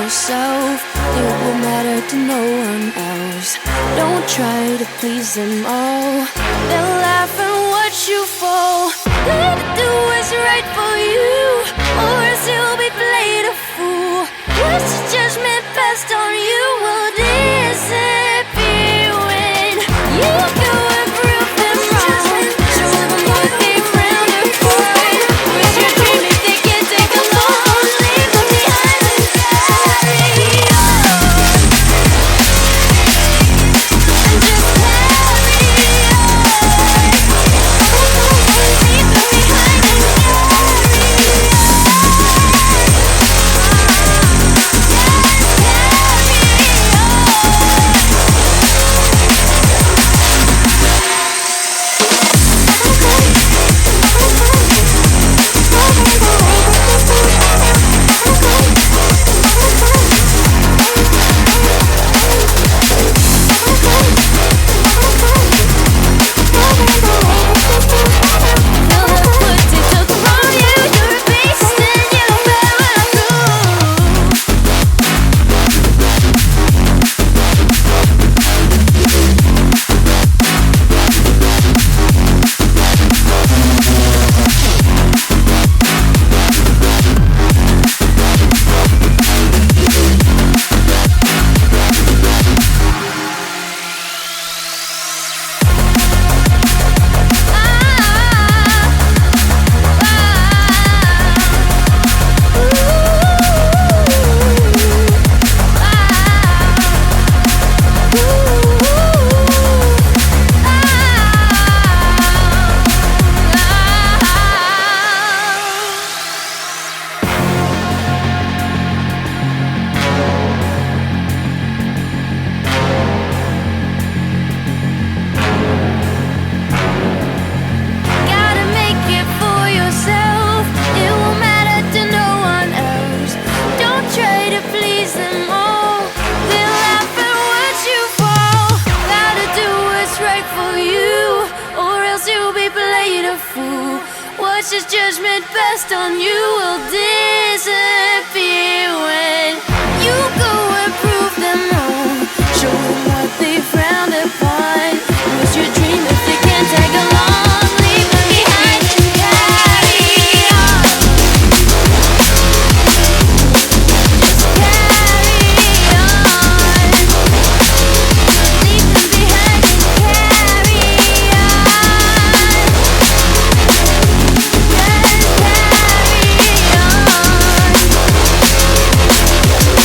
yourself. It will matter to no one else. Don't try to please them all. They'll laugh and watch you fall. Gotta do what's right for you, or else you'll be played a fool. What's your judgment passed on you will disappear when you go and prove them wrong. Show them what they frowned upon. Where's your dream if they can't take along? Leave them behind and carry on. And just carry on. Leave them behind and fool. What's his judgment best on you will disappear when you go and prove them wrong. Show them what they frowned upon. What's your dream if they can't tag along? Leave them behind and carry on. Just carry on. Leave them behind and carry on. Just carry on.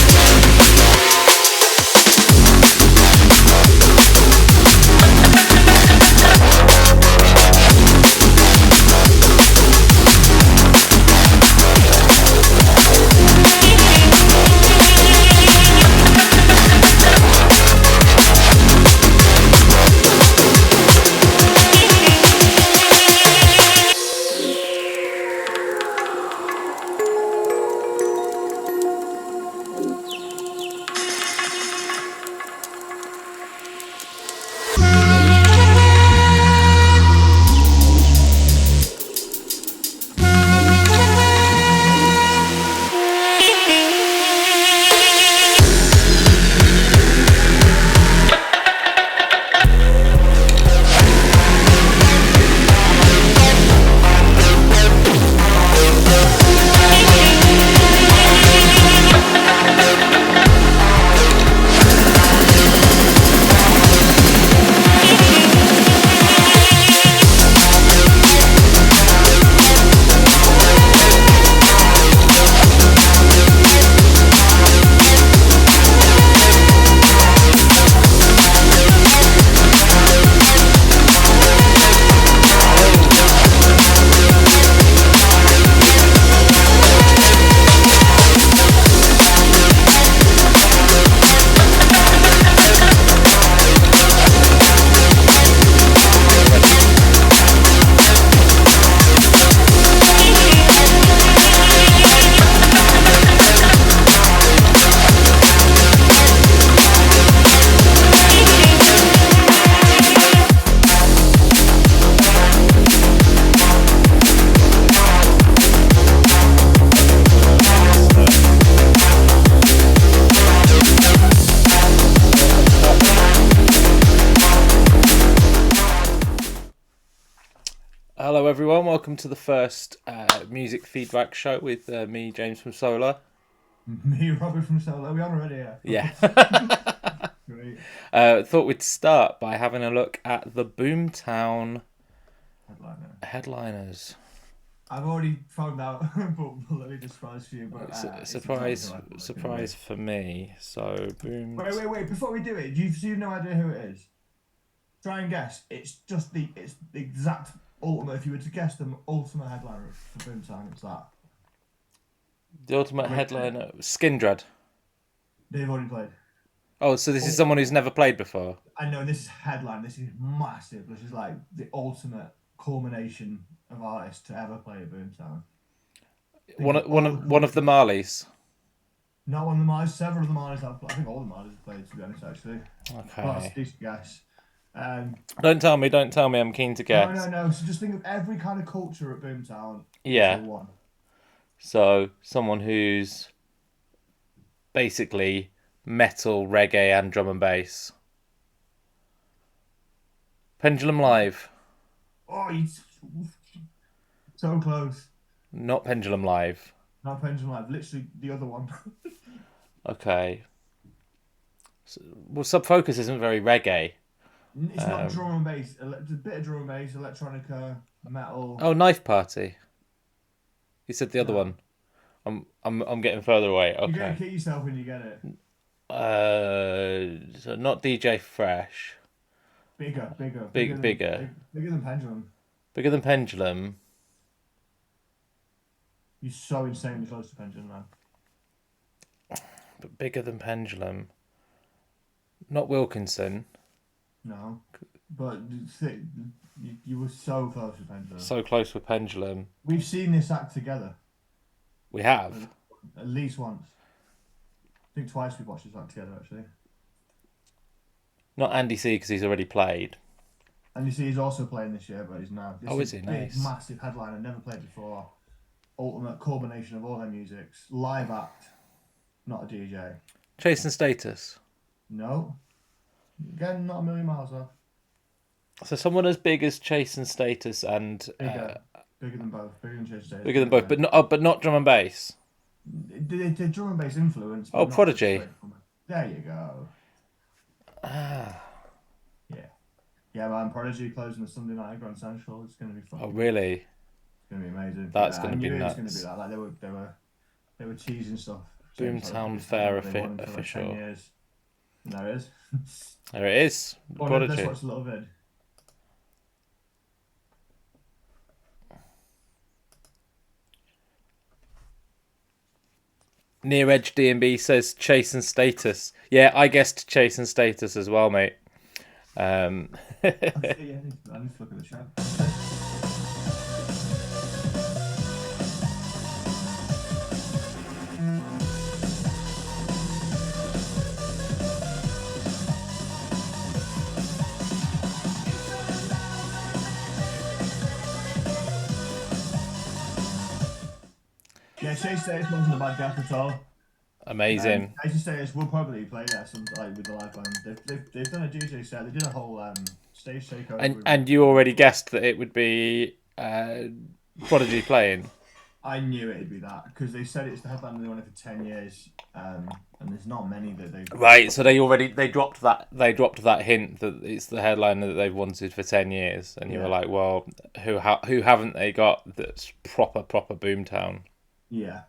Hello, everyone. Welcome to the first music feedback show with me, James from Sola. Me, Robert from Sola. Are we on already? Yeah. Yeah. Great Thought we'd start by having a look at the Boomtown headliner. headliners. I've already found out, but let me just surprise for you. But it's exactly who Surprise, I thought it was going to be. surprise for me. So Boom. Wait. Before we do it, you've no idea who it is? Try and guess. It's the exact ultimate. If you were to guess the ultimate headliner for Boomtown, it's that. The ultimate I've already played. headliner, Skindred. They've already played. Oh, so this is Oh, someone who's never played before. I know this is headline. This is massive. This is like the ultimate culmination of artists to ever play at Boomtown. Think One, of of- one all the of one of the culture. Marleys. Not one of the Mars, several of the Mars I think all the Mars have played, to be honest, actually. Well, that's a Okay. decent guess. Um, Don't tell me. Don't tell me. I'm keen to guess. no. So just think of every kind of culture at Boomtown into Yeah. one. So someone who's basically metal, reggae, and drum and bass. Pendulum Live. Oh, you so close. Not Pendulum Live. Not Pendulum Live, literally the other one. Okay. Well, Subfocus isn't very reggae. It's not Um, drum and bass. It's a bit of drum and bass, electronica, metal. oh, Knife Party. You said the other No, one. I'm getting further away. you're gonna Okay. kill yourself when you get it. So not DJ Fresh. Bigger. Bigger than Pendulum. Bigger than Pendulum, You're so insanely close to Pendulum now. but bigger than Pendulum. Not Wilkinson. No, but you were so close to Pendulum. So close with Pendulum. We've seen this act together We at have. at least once. I think twice we've watched this act together actually. Not Andy C because he's already played. And you see, he's also playing this year, but he's now. This Oh, is is he? big, Nice. massive headliner, never played before. Ultimate culmination of all their musics. Live act, not a DJ. Chase and Status. No, again, not a million miles off. So someone as big as Chase and Status and Bigger, bigger than both, bigger than Chase Days, bigger than bigger both, but than. not drum and bass. The drum and bass influence, Oh, but not just Prodigy. straight from it. There you go. Yeah. Yeah, man, Prodigy closing the Sunday night at Grand Central. It's gonna be Oh, fucking. really? It's gonna be amazing. That's Yeah, going I to be knew it was gonna be nuts. that. Like they were teasing stuff. Saying it's like the Boomtown biggest Fair headline they wanted for like 10 official. years. And there it is. There it is. Oh, no, let's Prodigy. watch a little vid. Near Edge D&B says Chase and Status. Yeah, I guessed Chase and Status as well, mate. Um, Actually, yeah, I need to look at the show. Yeah, Chase Days wasn't a bad guess at all. amazing. Chase Days will probably play there some like with the live band. They've done a DJ set. They did a whole stage takeover. And you already guessed that it would be Prodigy playing. I knew it'd be that because they said it's the headline they wanted for 10 years, and there's not many that they've. Right, so they dropped that hint that it's the headliner that they've wanted for 10 years, and you were Yeah, like, well, who haven't they got that's proper Boomtown? yeah.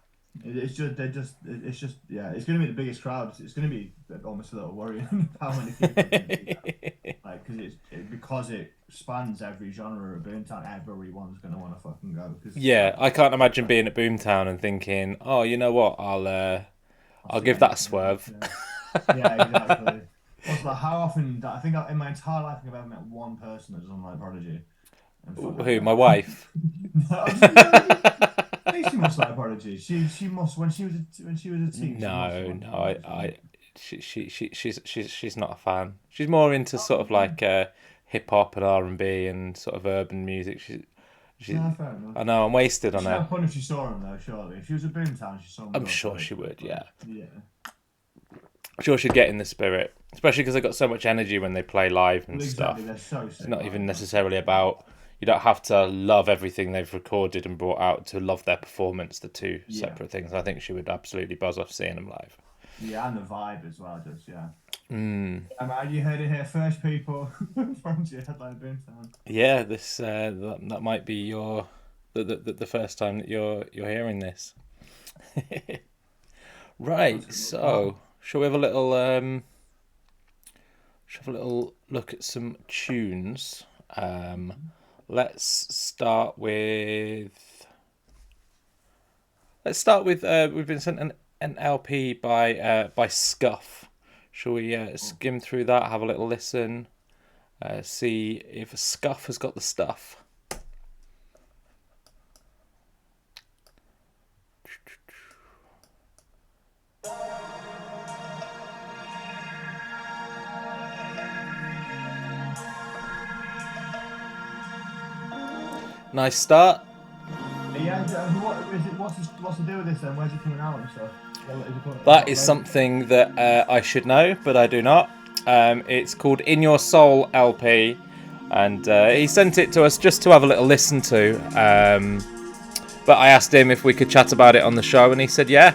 It's just it's just yeah. It's gonna be the biggest crowd. It's gonna be almost a little worrying how many people are gonna be there. Like because it spans every genre of Boomtown. Everyone's gonna want to fucking go because Yeah, I can't imagine being at Boomtown and thinking, oh, you know what, I'll I'll see give that a anything else. swerve. Yeah, yeah, exactly. Also, like, how often? I think in my entire life, I think I've ever met one person that's on like Prodigy. And fuck that Who? guy. My wife. No, I think she must like Prodigy. She must when she was a teen. She must have No, liked no, Prodigy. she's not a fan. She's more into sort of Okay. like hip hop and R&B and sort of urban music. She, No, fair enough. I know I'm wasted on She'd her. have fun if she saw him though. Surely, if she was a Boomtown, she saw him I'm go sure for she it. would. But Yeah, yeah, I'm sure she'd get in the spirit, especially because they got so much energy when they play live well, and exactly. stuff. They're so It's sick not live, even man. necessarily about you don't have to love everything they've recorded and brought out to love their performance. The two separate things. I think she would absolutely buzz off seeing them live. Yeah, and the vibe as well, just yeah. Mm. You heard it here first, people. From your headline Boomtown. Yeah, this that might be your the first time that you're hearing this. Right, so shall we have a little look at some tunes? Let's start with we've been sent an LP by Scuff. Shall we skim through that, have a little listen, see if Scuff has got the stuff? Nice start. Yeah, what's the deal with this then? Where's it coming out and stuff? That is something that I should know, but I do not. It's called In Your Soul LP, and he sent it to us just to have a little listen to. But I asked him if we could chat about it on the show, and he said yeah.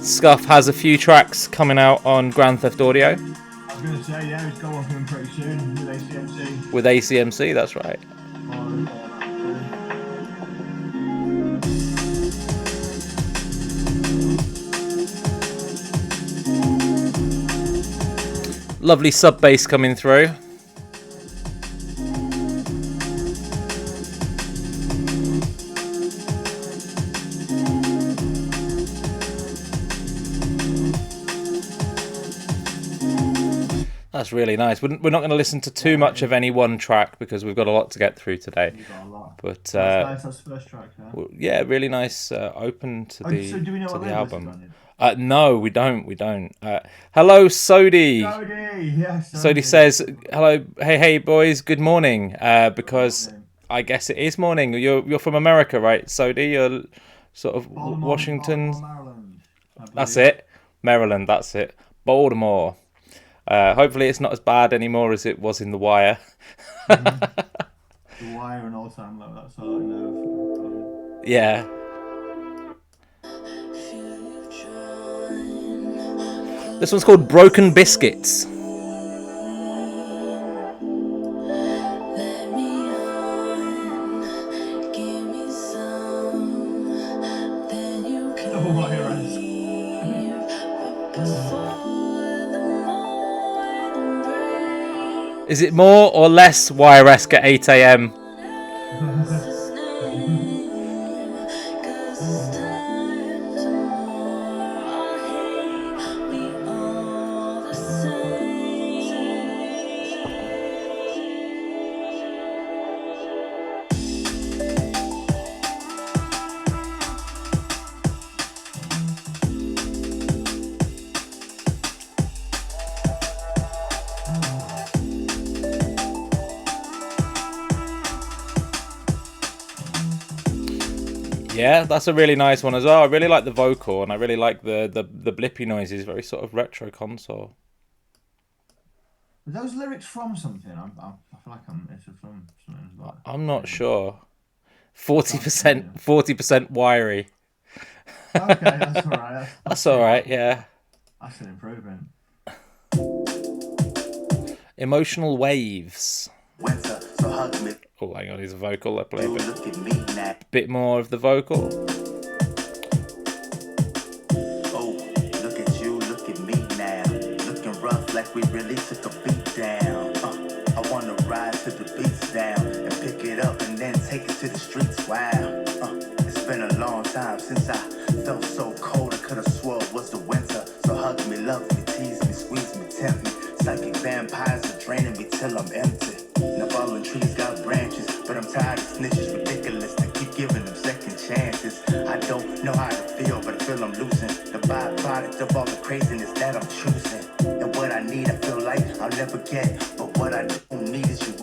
Scuff has a few tracks coming out on Grand Theft Audio. I was going to say, yeah, he's got one coming pretty soon with ACMC. With ACMC, that's right. Lovely sub bass coming through. That's really nice. We're not going to listen to too much of any one track because we've got a lot to get through today. But that's nice. That's the first track. Yeah, really nice. Open to the so do we know to what the label album. No, we don't. Hello, Sodi. Sodi, yes. Sodi says hello. Hey, boys. Good morning. Because I guess it is morning. You're from America, right, Sodi? You're sort of Washington. Maryland. That's it. Maryland. That's it. Baltimore. Hopefully it's not as bad anymore as it was in The Wire. The Wire and All Time Low, that's all I know. Yeah. This one's called Broken Biscuits. Is it more or less Wire-esque at 8 a.m? Yeah, that's a really nice one as well. I really like the vocal, and I really like the blippy noises. Very sort of retro console. Are those lyrics from something? I feel like it's from something. Like, I'm not sure. 40% wiry. Okay, that's all right. That's all right. Yeah. That's an improvement. Emotional Waves. Winter, so hug me. Oh, hang on, there's a vocal. I'll play a Look at me now. bit more of the vocal. Oh, look at you, look at me now. Looking rough like we really took a beat down. I wanna ride to the beats down and pick it up and then take it to the streets. Wow. It's been a long time since I felt so cold. I could've swore it was the winter. So hug me, love me, tease me, squeeze me, tempt me. Psychic vampires are draining me till I'm empty. Now fallen trees got branches, but I'm tired of snitches. Ridiculous to keep giving them second chances. I don't know how to feel, but I feel I'm losing the byproduct of all the craziness that I'm choosing. And what I need, I feel like I'll never get. But what I don't need is you.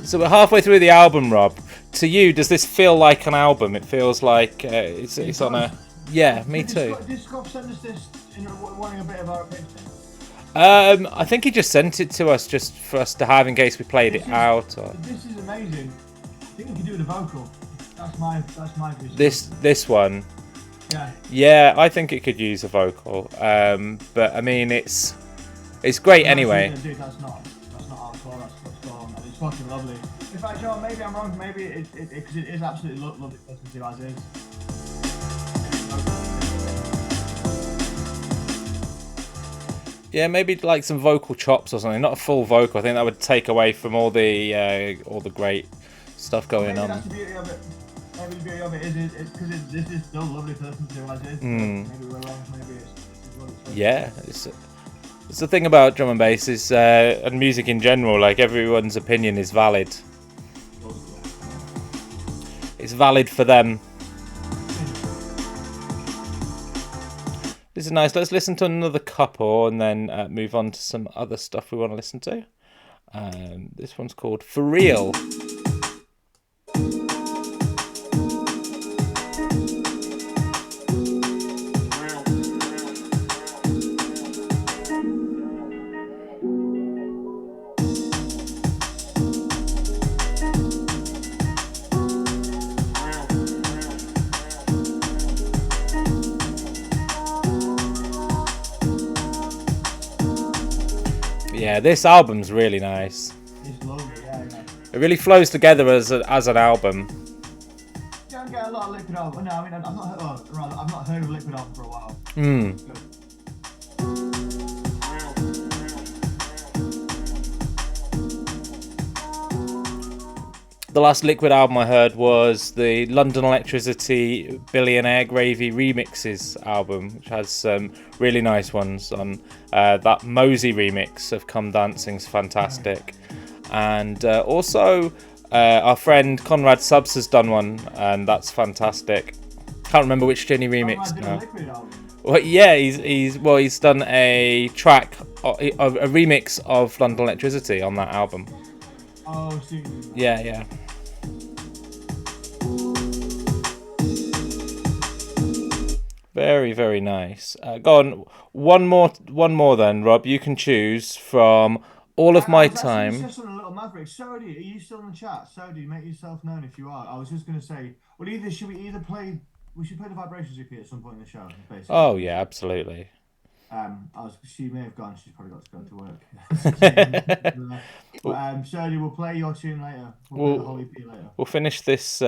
So we're halfway through the album, Rob. To you, does this feel like an album? It feels like it's on a. Yeah, me too. Did Scott send us this wanting a bit of our opinion? I think he just sent it to us just for us to have in case we played it out. Or... This is amazing. I think we can do with a vocal. That's my vision. This one. Yeah. Yeah, I think it could use a vocal. But I mean, it's great anyway. Dude, that's not hardcore. That's gone. It's fucking lovely. In fact, John, maybe I'm wrong. Maybe because it is absolutely lovely to listen to as is. Yeah, maybe like some vocal chops or something. Not a full vocal. I think that would take away from all the great stuff going on. That's the beauty of it. Maybe the beauty of it is because this is still lovely to listen to as is. Maybe we're wrong. Maybe it's what it's. Yeah, it's the thing about drum and bass is and music in general. Like everyone's opinion is valid. It's valid for them. This is nice. Let's listen to another couple and then move on to some other stuff we want to listen to. This one's called For Real. Yeah, this album's really nice. It's lovely, yeah. It really flows together as an album. You don't get a lot of Liquid album. No, I mean I've not heard of Liquid album for a while. The last Liquid album I heard was the London Electricity Billionaire Gravy Remixes album, which has some really nice ones on. That Mosey remix of Come Dancing's fantastic. And also our friend Conrad Subs has done one, and that's fantastic. Can't remember which Jenny remix now. Well, yeah, he's done a track, a remix of London Electricity on that album. Oh, see. Yeah. Very, very nice. Go on, one more then, Rob. You can choose from All of My Time. Just on a little Maverick. Sodi, are you still in the chat? Sodi, make yourself known if you are. I was just going to say, well, we should play the Vibrations EP at some point in the show, basically. Oh yeah, absolutely. She may have gone. She's probably got to go to work. Sodi, we'll play your tune later. We'll play the whole EP later. We'll finish this.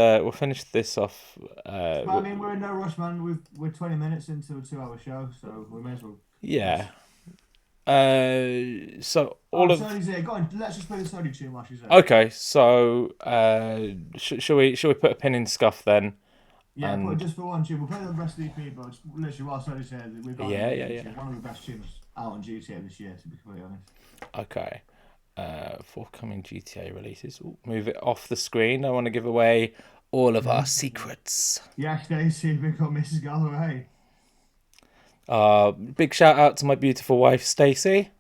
Off. I mean, we're in no rush, man. We're 20 minutes into a 2-hour show, so we may as well. Yeah. So all of. Sodi's here. Go on. Let's just play the Sodi tune while she's there. Okay. So shall we put a pin in Scuff then? Yeah, but just for one tune. We'll play the rest of the EP, but literally while Sodi's here, we've got one of the best tunes out on GTA this year, to be completely honest. Okay. Forthcoming GTA releases. Ooh, move it off the screen. I want to give away all of our secrets. Yeah, Stacey, big up Mrs. Galloway. Big shout out to my beautiful wife, Stacey.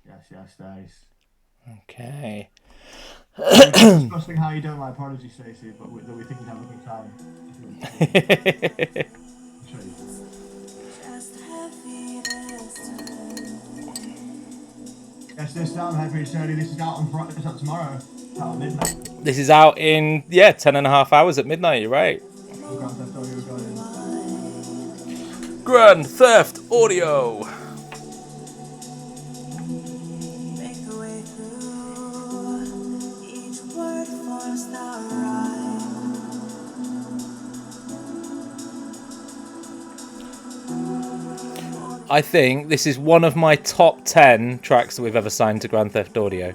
Yes, Stace. Okay. Disgusting how you don't like Prodigy, Stacey, but we think you'd have a good time. Yes, this time, Happy Saturday. This is out on Friday. It's out tomorrow. It's out at midnight. This is out in 10.5 hours at midnight. You're right. Grand Theft Audio. I think this is one of my top 10 tracks that we've ever signed to Grand Theft Audio.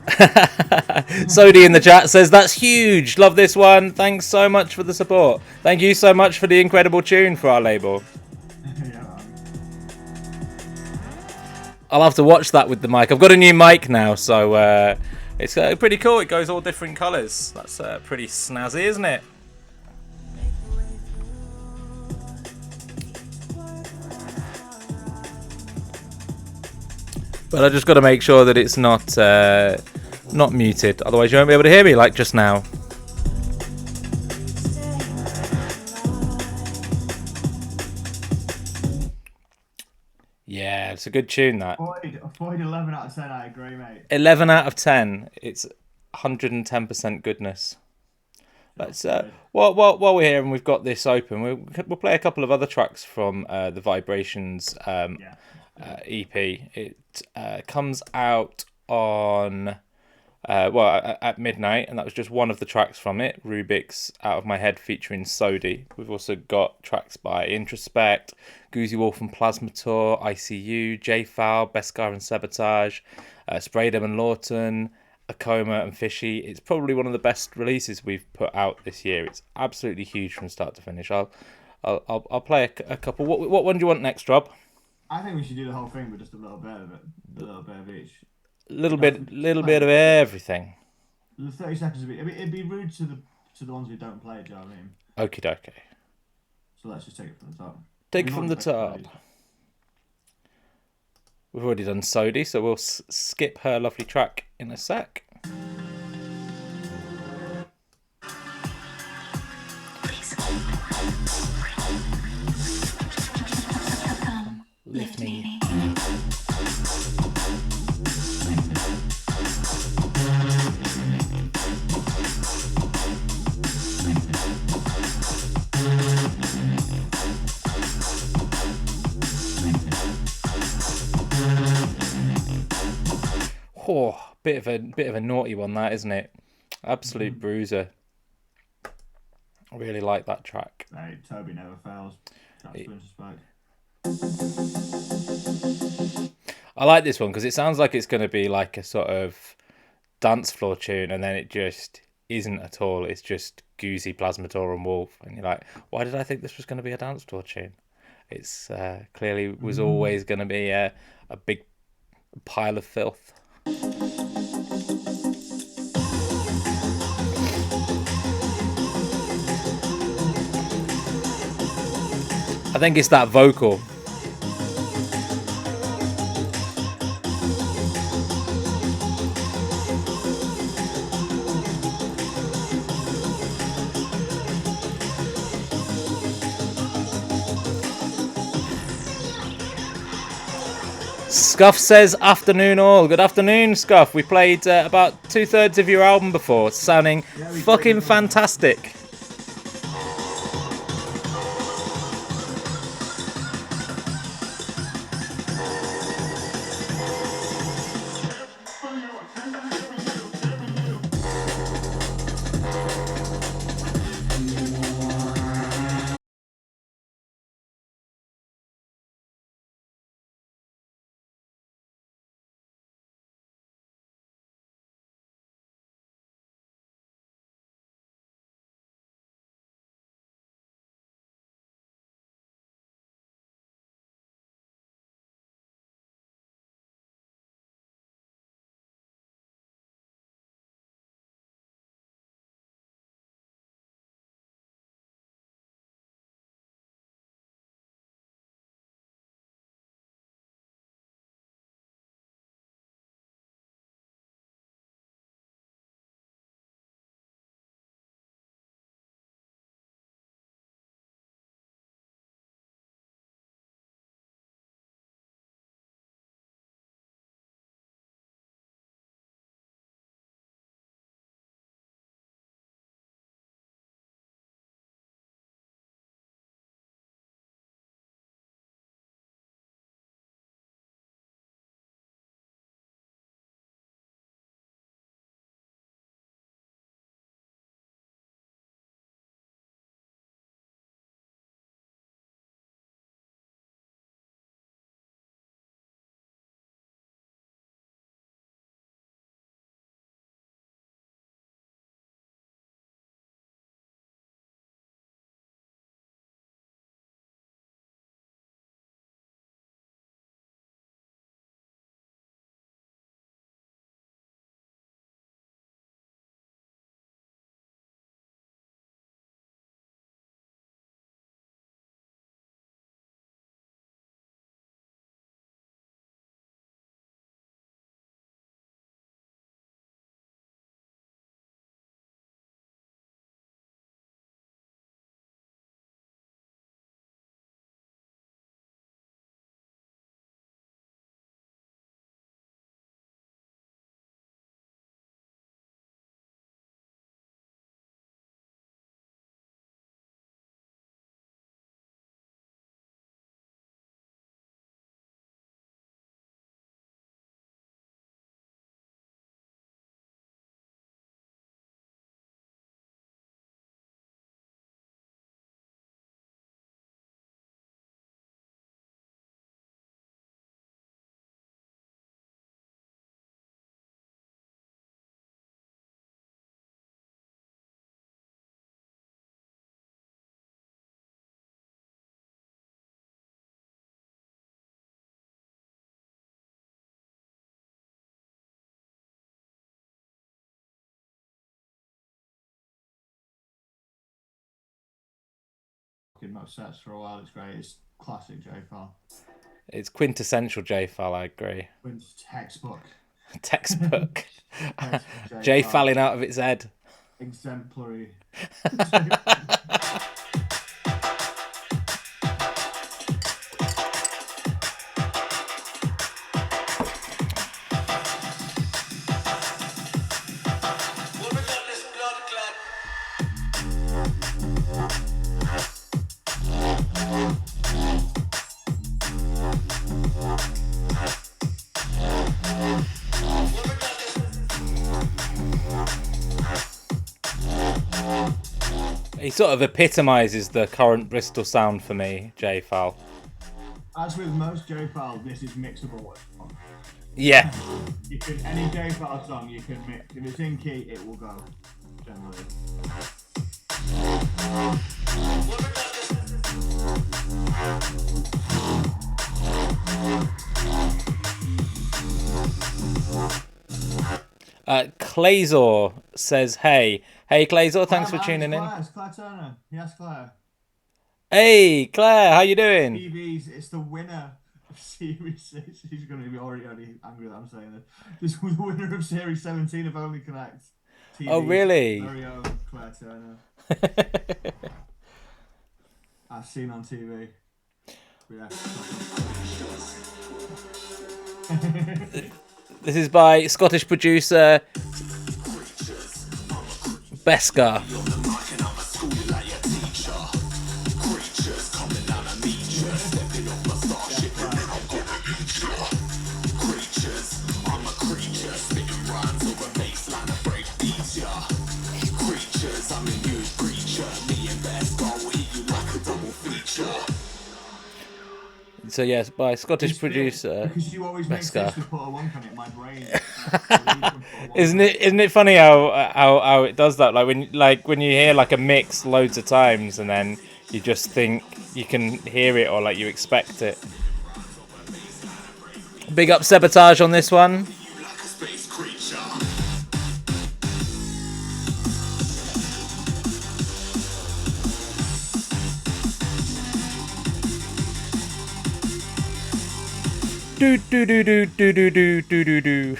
Sodi in the chat says that's huge. Love this one. Thanks so much for the support. Thank you so much for the incredible tune for our label. Yeah, man. I'll have to watch that with the mic. I've got a new mic now, so it's pretty cool. It goes all different colours. That's pretty snazzy, isn't it? But I just got to make sure that it's not muted. Otherwise, you won't be able to hear me like just now. Yeah, it's a good tune, that. Void 11 out of 10, I agree, mate. 11 out of 10. It's 110% goodness. Let's while we're here and we've got this open, we'll play a couple of other tracks from the Vibrations EP. It comes out on at midnight, and that was just one of the tracks from it. Rubik's Out of My Head featuring Sodi. We've also got tracks by Introspect, Goozy Wolf and Plasmator, ICU, J Foul, Beskar and Sabotage, Spraydem and Lawton, Akoma and Fishy. It's probably one of the best releases we've put out this year. It's absolutely huge from start to finish. I'll play a couple. What one do you want next, Rob? I think we should do the whole thing with just a little bit of it, a little bit of each. Little bit of everything. The 30 seconds of it. It'd be rude to the ones who don't play. Do you know what I mean? Okie dokie. So let's just take it from the top. Take it from the top. We've already done Sodi, so we'll skip her lovely track in a sec. Lift me. Oh, bit of a naughty one, that, isn't it? Absolute bruiser. I really like that track. Hey, Toby never fails. That's Introspect. I like this one because it sounds like it's going to be like a sort of dance floor tune, and then it just isn't at all. It's just Goozy, Plasmator and Wolf, and you're like, why did I think this was going to be a dance floor tune? It's clearly was always going to be a big pile of filth. I think it's that vocal. Scuff says, afternoon all. Good afternoon, Scuff. We played about 2/3 of your album before. It's sounding fucking fantastic. fucking most sets for a while. It's great. It's classic J-Fal. It's quintessential J-Fal, I agree. Wins textbook. Textbook. Textbook J-Falling out of its head. Exemplary. He sort of epitomises the current Bristol sound for me, J-Fal. As with most J-Fal, this is mixable. Yeah. You can any J-Fal song you can mix. If it's in key, it will go. Generally. Clazor says, hey, Clazor, thanks for tuning in. It's Claire Turner. Yes, Claire. Hey, Claire, how you doing? TV's, it's the winner of Series 6. She's going to be already angry that I'm saying this. This was the winner of Series 17 of Only Connect. TV's Oh, really? very own Claire Turner. I've seen on TV. Yeah. This is by Scottish producer Beska. So yes, by Scottish producer. Because you always make sense to put a wonk on it, my brain. Isn't it funny how it does that? Like when you hear like a mix loads of times and then you just think you can hear it or like you expect it. Big up Sabotage on this one. Do do do do do do do do do do.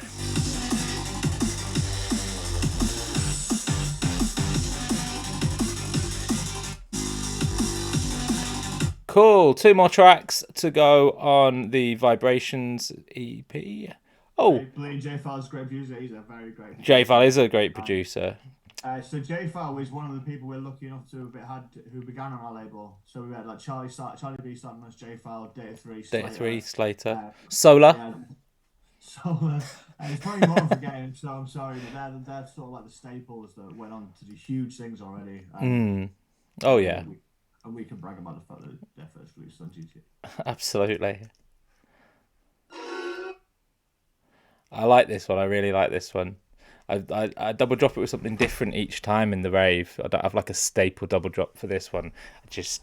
Cool. 2 more tracks to go on the Vibrations EP. Oh, J-Fal's a great producer. He's a very great producer. J-Fal is a great producer. So J-Fal was one of the people we're lucky enough to have had who began on our label. So we had like Charlie B starting as J-Fal, Data 3, Slater, Sola. Sola. It's probably more forgetting, so I'm sorry, but they're sort of like the staples that went on to do huge things already. Oh yeah. And we can brag about the fact that their first release on GTA. Absolutely. I like this one. I really like this one. I double drop it with something different each time in the rave. I don't have like a staple double drop for this one.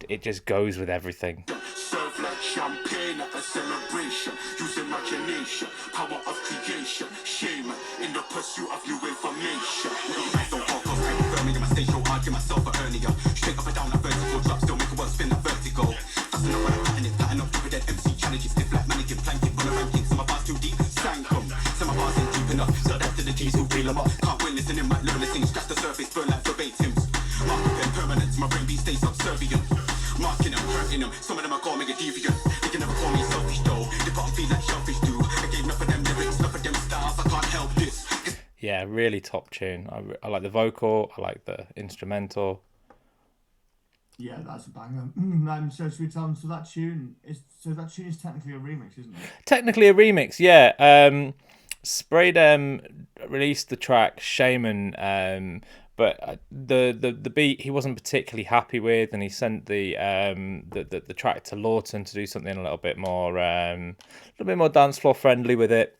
It just goes with everything. Serve like champagne at a celebration. Use imagination, power of creation. Shame in the pursuit of new information. Don't talk of confirming in my station, argue myself for earlier. Straight up and down, a vertical drop, still make a world spin a vertigo. That's enough when I'm pattern up with that MC challenges, stiff like mannequin, planking on the rankings. Some of bars too deep, sank 'em. Some of bars ain't deep enough. So that's to the G's who reel them up. Can't win listening, might learn the things, scratch the surface, burn like verbatims. Mark them permanent, my brain beat stays subservient. Marking them, hurting them, some of them are calling me a deviant. They can never call me selfish though, they got feel like shellfish do. I gave enough of them lyrics, enough of them styles, I can't help this. Yeah, really top tune. I like the vocal, I like the instrumental. Yeah, that's a banger. So should we tell them, so that tune is technically a remix, isn't it? Technically a remix, yeah. Spraydem released the track Shaman, but the beat he wasn't particularly happy with, and he sent the track to Lawton to do something a little bit more dance floor friendly with it,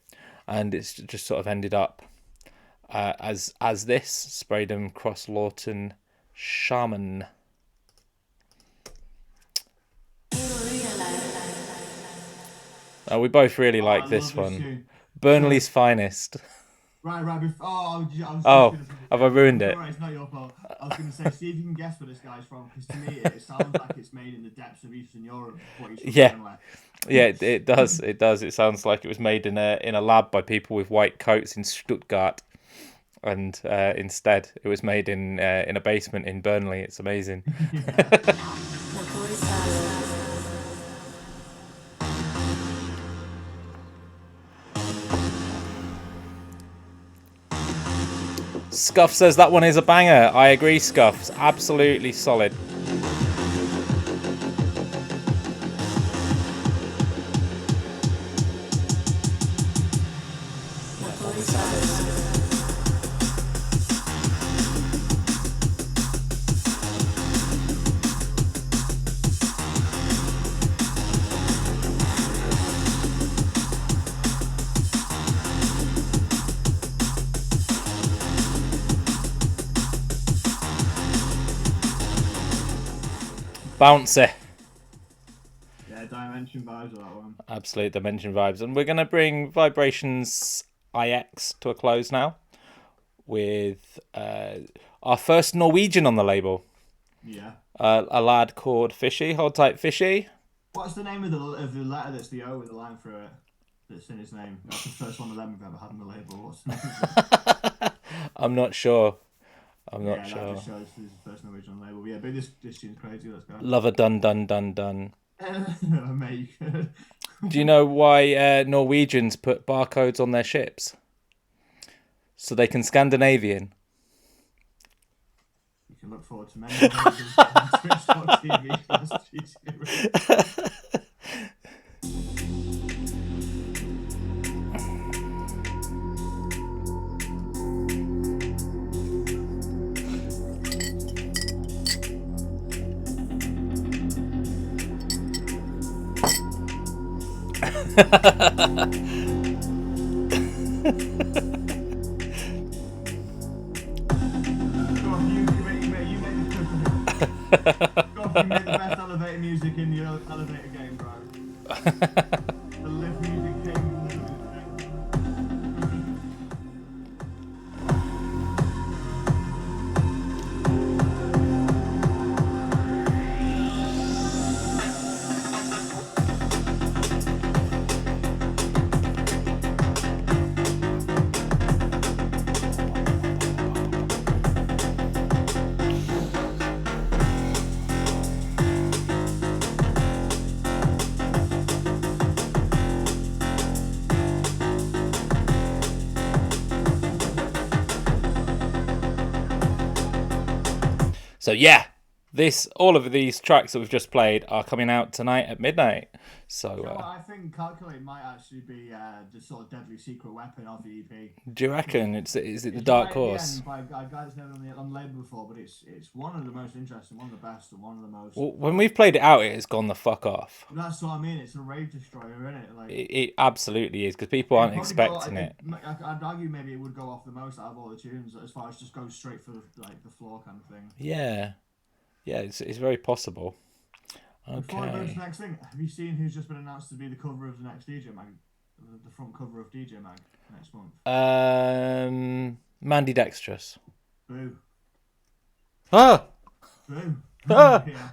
and it's just sort of ended up as this Spraydem cross Lawton Shaman. We both really like this one. Burnley's Finest. Right. I was just Oh, gonna say, have I ruined it? Alright, it's not your fault. I was going to say, see if you can guess where this guy's from, because to me it sounds like it's made in the depths of Eastern Europe, but he's from Yeah. Burnley. Yeah, it does. It does. It sounds like it was made in a lab by people with white coats in Stuttgart, and instead it was made in a basement in Burnley. It's amazing. Scuff says that one is a banger. I agree, Scuff. It's absolutely solid. Bouncy. Yeah, Dimension vibes of that one. Absolute Dimension vibes. And we're going to bring Vibrations IX to a close now with our first Norwegian on the label. Yeah. A lad called Fishy. Hold tight, Fishy. What's the name of the letter that's the O with the line through it? That's in his name. That's the first one of them we've ever had on the label. What's the name? I'm not sure. I'm Yeah, not sure. that just shows this is the first Norwegian on the label. Yeah, but this tune's crazy. Let's go. Lover dun dun dun dun. Mate, you could. Do you know why Norwegians put barcodes on their ships? So they can Scandinavian. You can look forward to many videos on Twitch.tv/GTV. You made the best elevator music in the elevator game, bro. The lift music game. So yeah, all of these tracks that we've just played are coming out tonight at midnight. So I think Calculate might actually be the sort of deadly secret weapon of the EP. do you reckon is it the Dark Horse? By a guy that's never on the label before, but it's one of the most interesting, one of the best, and one of the most. Well, when we've played it out, it has gone the fuck off. That's what I mean. It's a rave destroyer, isn't it? Like It absolutely is, because people aren't expecting it. I'd argue maybe it would go off the most out of all the tunes, as far as just goes straight for the floor kind of thing. Yeah, it's very possible. Before I go to Okay. the next thing, have you seen who's just been announced to be the cover of the next DJ Mag, the front cover of DJ Mag next month? Mandy Dextrous. Boo. Ah! Boo. Ah! Yeah,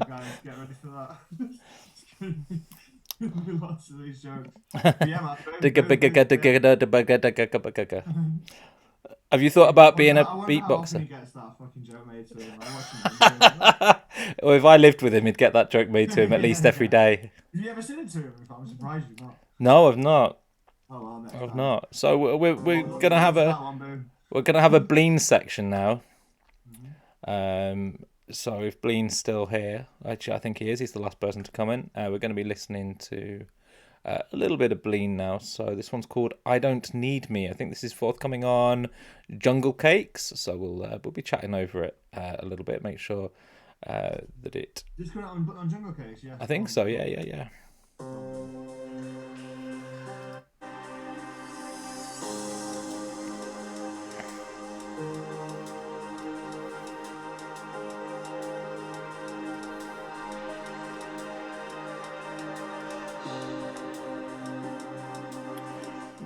guys, get ready for that. It's gonna be lots of these jokes. But yeah, man. Have you thought about being a I wonder how often he beatboxer? gets that fucking joke made to him. I watch him. Well, if I lived with him, he'd get that joke made to him at least every day. Have you ever seen it to him? I'm surprised you've not. No, I've not. Oh well, next I've time. not. So we're Well, gonna have that a one, boo. we're gonna have a Bleen section now. So if Bleen's still here, actually I think he is. He's the last person to come in. We're going to be listening to a little bit of Bleen now. So this one's called "I Don't Need Me." I think this is forthcoming on Jungle Cakes. So we'll be chatting over it a little bit. Make sure that it. Just coming out on Jungle Case, yeah. I think so. Yeah.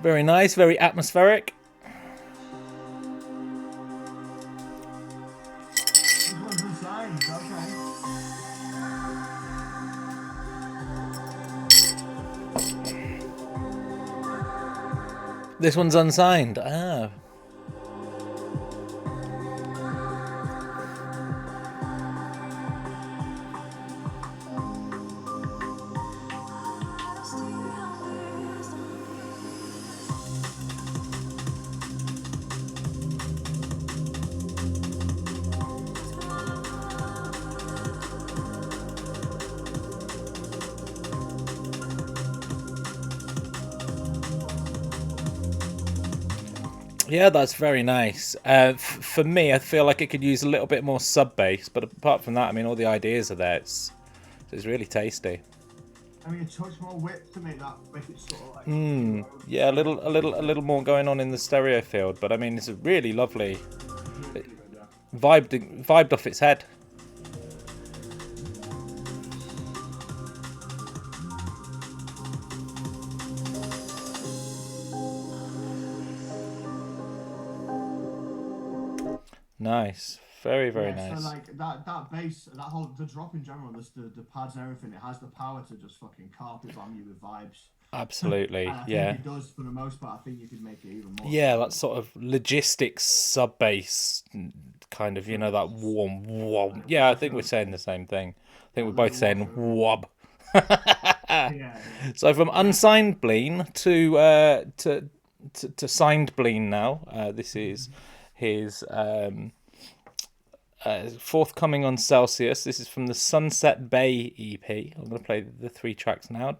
Very nice, very atmospheric. This one's unsigned, okay. This one's unsigned. Ah. Yeah, that's very nice. For me, I feel like it could use a little bit more sub bass, but apart from that, I mean, all the ideas are there. It's really tasty. I mean, a touch more width to make it sort of like. Yeah, a little more going on in the stereo field, but I mean, it's a really lovely, Really good, yeah. vibed off its head. Nice, very Yeah, nice. so like that bass, the drop in general, the pads and everything, it has the power to just fucking carpet bomb you with vibes. Absolutely, And I yeah. think it does for the most part. I think you could make it even more. Yeah, that sort of logistics sub bass kind of, you know, that warm wob. Yeah, I think we're saying the same thing. I think we're both saying wob. Yeah. So from unsigned Bleen to signed Bleen now. This is his forthcoming on Celsius. This is from the Sunset Bay EP. I'm going to play the 3 tracks now.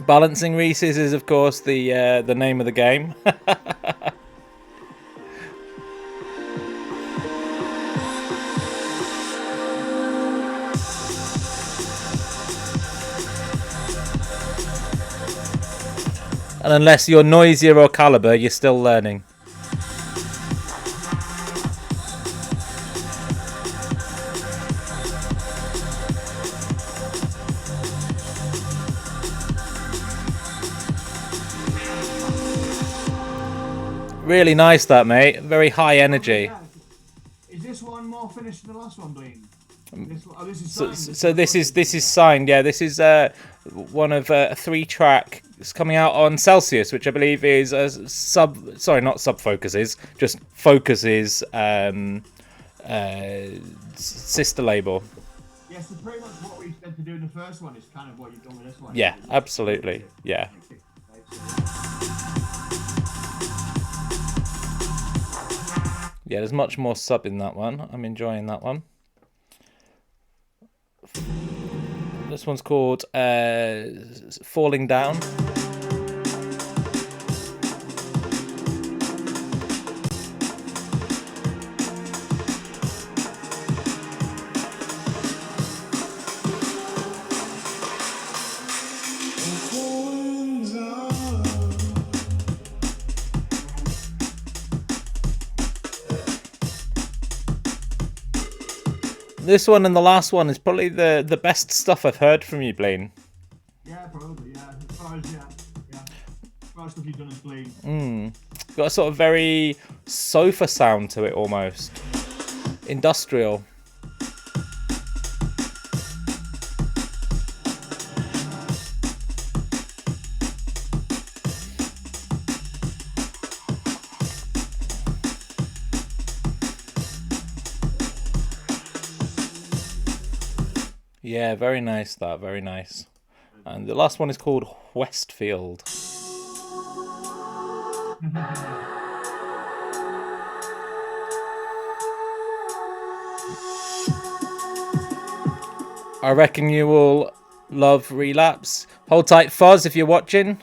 Balancing Reese's is, of course, the name of the game. And unless you're Noisier or Caliber, you're still learning. Really nice, that, mate. Very high energy. Yeah. Is this one more finished than the last one, Bleen? This is So, signed. so this is signed. Yeah, this is one of a 3-track. It's coming out on Celsius, which I believe is a not sub focuses, just focuses sister label. Yeah, so pretty much what we said to do in the first one is kind of what you've done with this one. Yeah, absolutely. Yeah. Yeah, there's much more sub in that one. I'm enjoying that one. This one's called Falling Down. This one and the last one is probably the best stuff I've heard from you, Blaine. Yeah, probably, yeah. As far as stuff you've done as Bleen. Got a sort of very sofa sound to it almost. Industrial. Yeah, very nice, that, very nice. And the last one is called Westfield. I reckon you will love Relapse. Hold tight, Foz, if you're watching.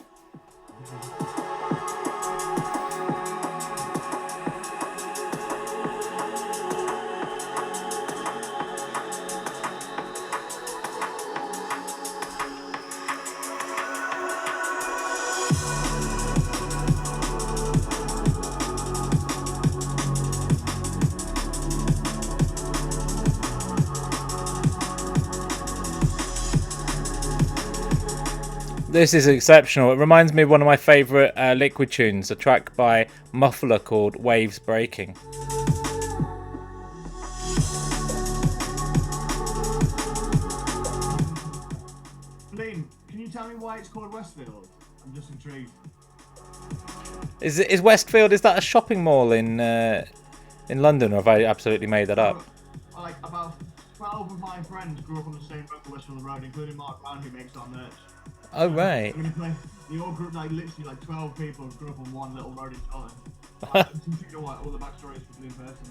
This is exceptional. It reminds me of one of my favourite Liquid tunes, a track by Muffler called Waves Breaking. Liam, can you tell me why it's called Westfield? I'm just intrigued. Is Westfield, is that a shopping mall in London, or have I absolutely made that up? Like about 12 of my friends grew up on the same road, Westfield Road, including Mark Brown, who makes our merch. Oh, right. They all grew up, like literally like 12 people grew up on one little road in Scotland. I just think you know what, all the backstories for Blue person.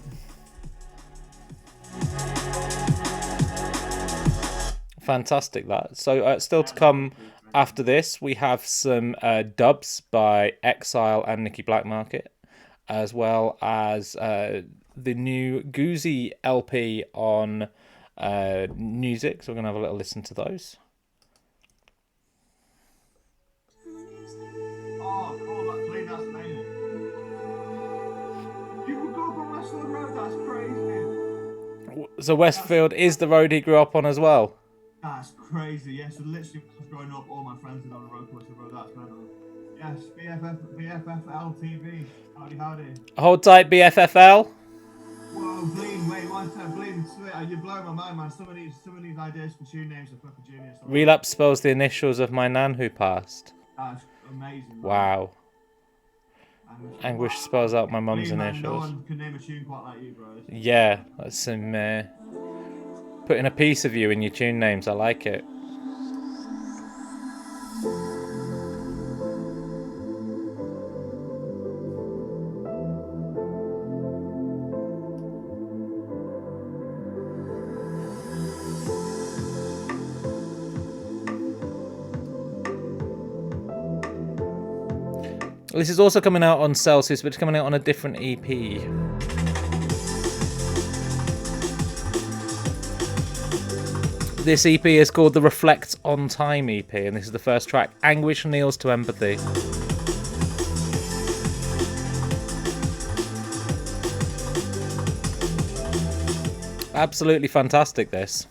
Fantastic that. So still to come after this, we have some dubs by Exile and Nicky Blackmarket, as well as the new Goozy LP on music. So we're going to have a little listen to those. Oh, cool, that's amazing. You grew up on Westfield Road, that's crazy. So Westfield is the road he grew up on as well. That's crazy, yeah. So literally, when I was growing up, all my friends were on the road to Westfield Road, that's mental. Yes, BFFL TV. Howdy. Hold tight, BFFL. Whoa, Bleem, wait, one time, Bleem, you're blowing my mind, man. Some of these ideas for tune names are fucking genius. Relapse spells the initials of my nan who passed. That's amazing, man. Wow. Anguish spells out my mum's Bleem, man, initials. no one can name a tune quite like you, bro. Yeah, that's some putting a piece of you in your tune names. I like it. This is also coming out on Celsius, but it's coming out on a different EP. This EP is called the Reflect on Time EP, and this is the first track, Anguish Kneels to Empathy. Absolutely fantastic, this.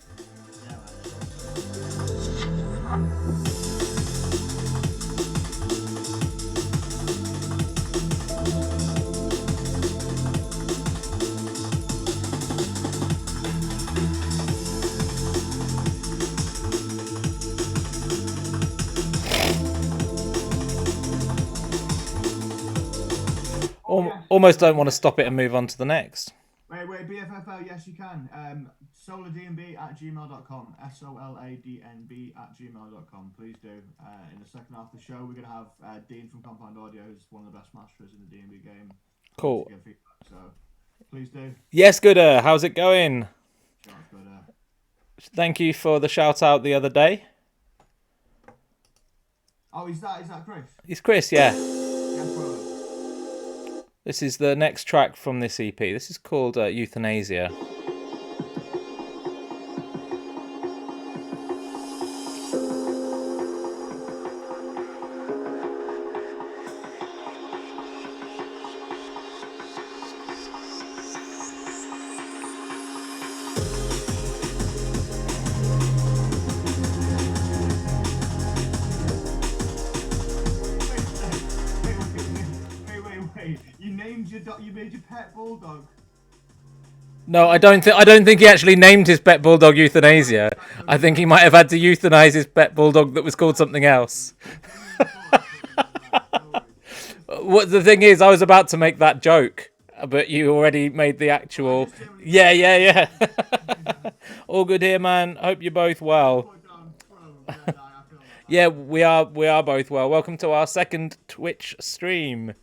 Almost don't want to stop it and move on to the next. Wait, BFFL, yes you can. soladnb@gmail.com. soladnb@gmail.com. Please do. In the second half of the show, we're going to have Dean from Compound Audio, who's one of the best masters in the D&B game. Cool. So, please do. Yes, Gooder, how's it going? Sure, Gooder. Thank you for the shout out the other day. Oh, is that Chris? It's Chris, yeah. Yes, bro. This is the next track from this EP. This is called Euthanasia. You made your pet bulldog. No, I don't think he actually named his pet bulldog Euthanasia. I think he might have had to euthanize his pet bulldog that was called something else. What the thing is, I was about to make that joke, but you already made the actual. Yeah. All good here, man. Hope you're both well. Yeah, we are both well. Welcome to our second Twitch stream.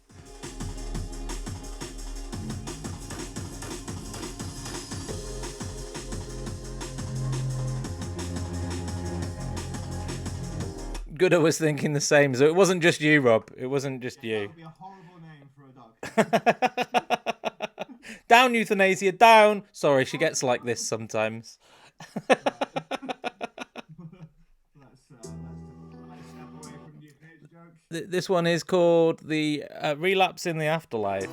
Gooder was thinking the same, so it wasn't just you, Rob. It wasn't just you. That would be a horrible name for a dog. Down, Euthanasia, down! Sorry, she gets like this sometimes. Let's step away from the euthanasia jokes. This one is called the Relapse in the Afterlife.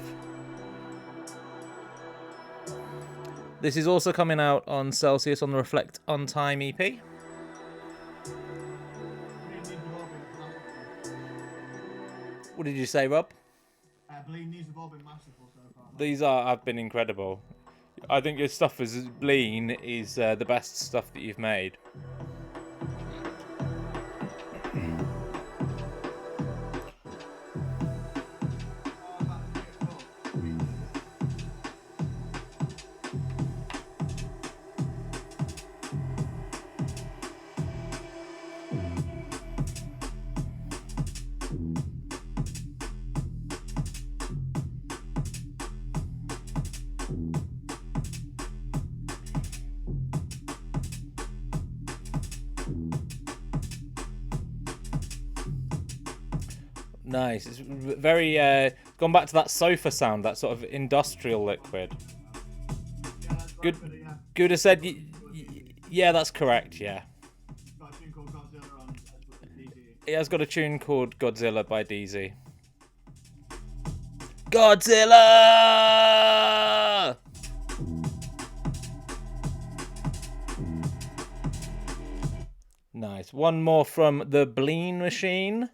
This is also coming out on Celsius on the Reflect on Time EP. What did you say, Rob? I believe these have all been masterful so far. These have been incredible. I think your stuff as Bleen is the best stuff that you've made. Nice. It's very gone back to that sofa sound, that sort of industrial liquid. Good. Good has said. Yeah, that's correct. Yeah. He has got a tune called Godzilla by DZ. Godzilla! Nice. One more from the Bleen Machine.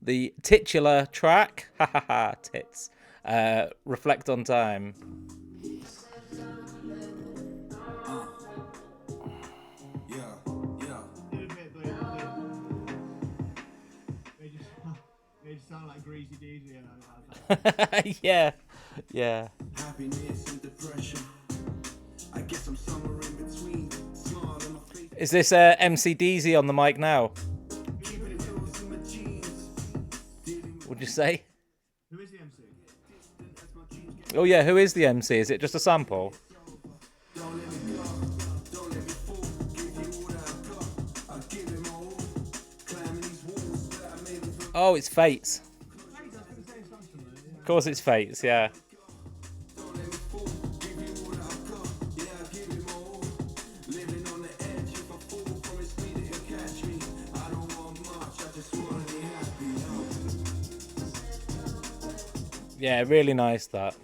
The titular track, ha ha ha, tits. Reflect on Time. They sound like Greasy Deasy. Yeah, yeah. Happiness and depression. I guess I'm somewhere in between. Smile in my face. Is this MC Deezy on the mic now? What'd you say? Who is the MC? Oh yeah, who is the MC? Is it just a sample? Oh, it's Fates. Of course it's Fates, yeah. Yeah, really nice that.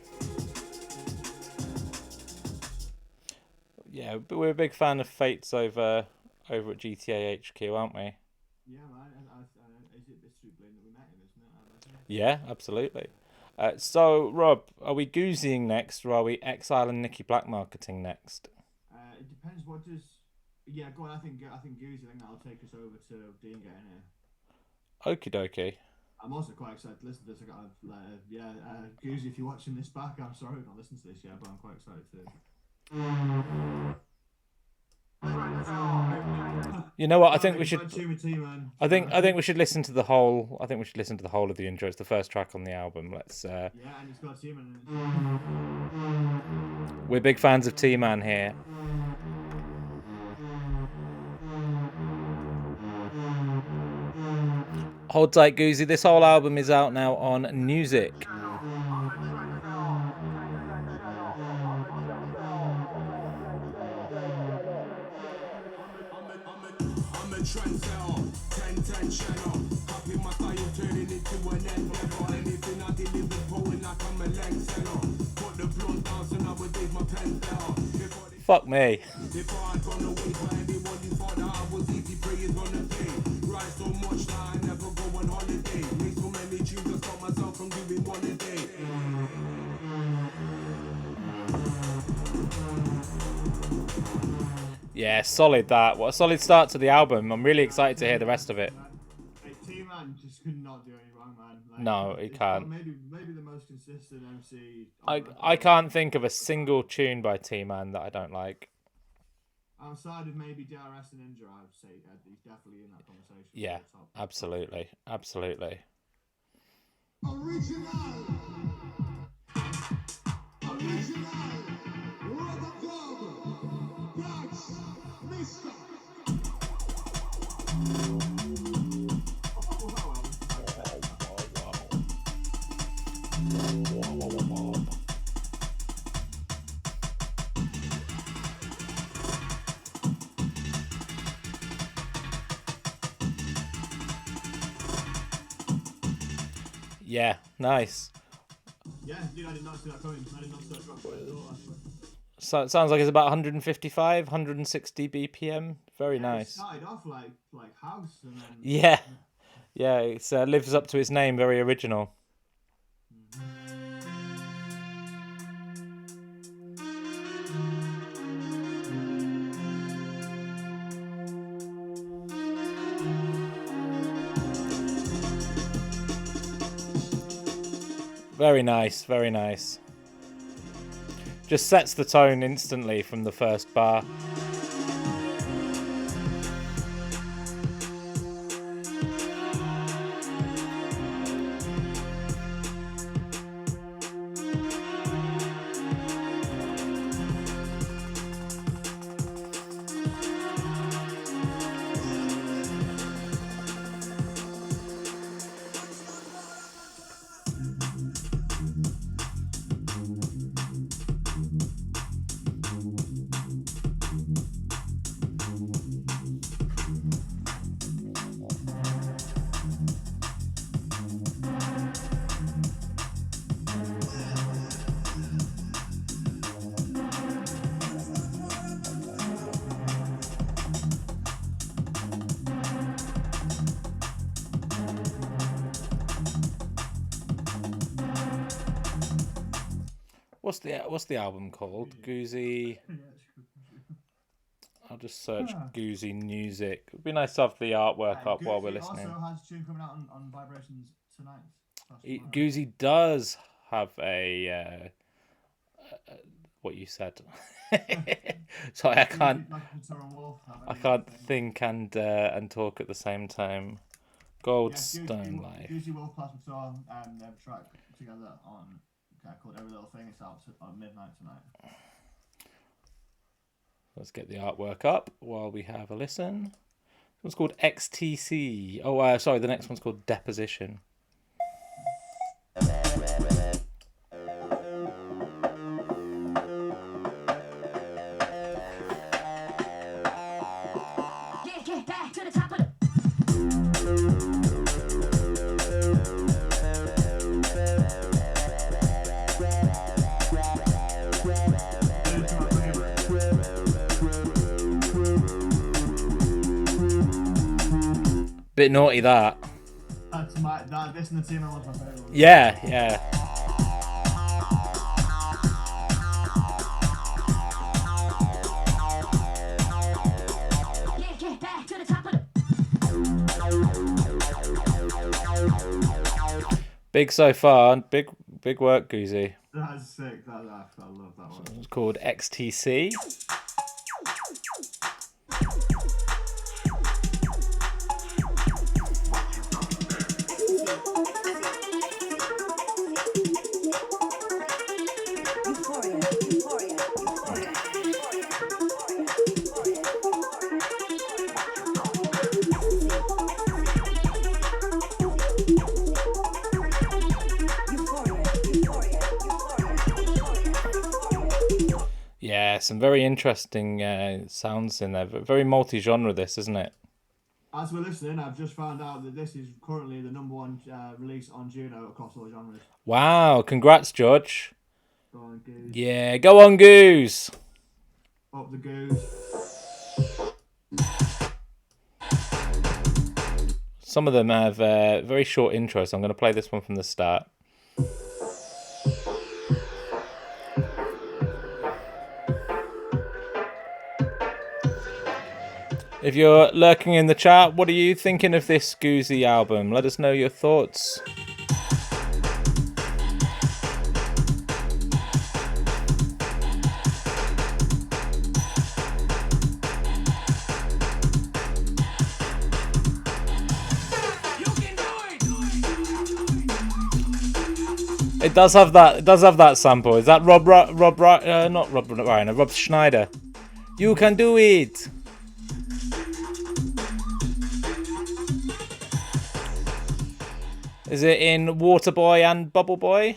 Yeah, but we're a big fan of Fates over at GTA HQ, aren't we? Yeah, man. Is it this Street Blade that we met him, isn't it? Yeah, absolutely. So, Rob, are we goozying next, or are we Exile and Nicky Black marketing next? It depends. What does? Yeah, go on. I think Goosey. I think that'll take us over to Dean getting here. Okie dokie. I'm also quite excited to listen to this. I got Goosey, if you're watching this back, I'm sorry I've not listened to this yet, but I'm quite excited to. You know what? I think we should. I think I we should listen to the whole. I think we should listen to the whole of the intro. It's the first track on the album. Let's. Yeah, and it's got T-Man in it. We're big fans of T-Man here. Hold tight, Goozy. This whole album is out now on Music. Fuck me. Yeah, solid that. What a solid start to the album. I'm really excited to hear the rest of it. T-Man just could not do any wrong, man. Like, No, he can't. Maybe the most consistent MC. I can't think of a single tune by T-Man that I don't like. Outside of maybe DRS and Ninja, I would say he's definitely in that conversation. Yeah, absolutely. Absolutely. Original. Yeah, nice. Yeah, dude, I did not see that coming. I did not see that drop at all. So it sounds like it's about 155, 160 BPM. Very It nice. started off like house, and then Yeah, yeah. It lives up to its name. Very original. Very nice. Very nice. Just sets the tone instantly from the first bar. What's the album called? Goozy. I'll just search Goozy music. It'd be nice to have the artwork up while we're listening. Also has a tune coming out on Vibrations tonight. Goozy does have a what you said. Sorry, I can't think and talk at the same time. Goldstone Life. Goozy Wolf Plasma Saw, and they have a track together on called Every Little Thing. It's out on midnight tonight. Let's get the artwork up while we have a listen. This one's called XTC. Oh, sorry, the next one's called Deposition. Bit naughty that. This and the team are my favourite. Yeah, yeah. Big so far. Big work, Goozy. That's sick. I love that one. It's called XTC. Yeah, some very interesting sounds in there. Very multi-genre, this, isn't it? As we're listening, I've just found out that this is currently the #1 release on Juno across all genres. Wow, congrats, Judge. Go on, Goose. Yeah, go on, Goose. Up the Goose. Some of them have very short intros, so I'm going to play this one from the start. If you're lurking in the chat, what are you thinking of this Goozy album? Let us know your thoughts. It does have that sample. Is that Rob Schneider? You can do it. Is it in Waterboy and Bubble Boy?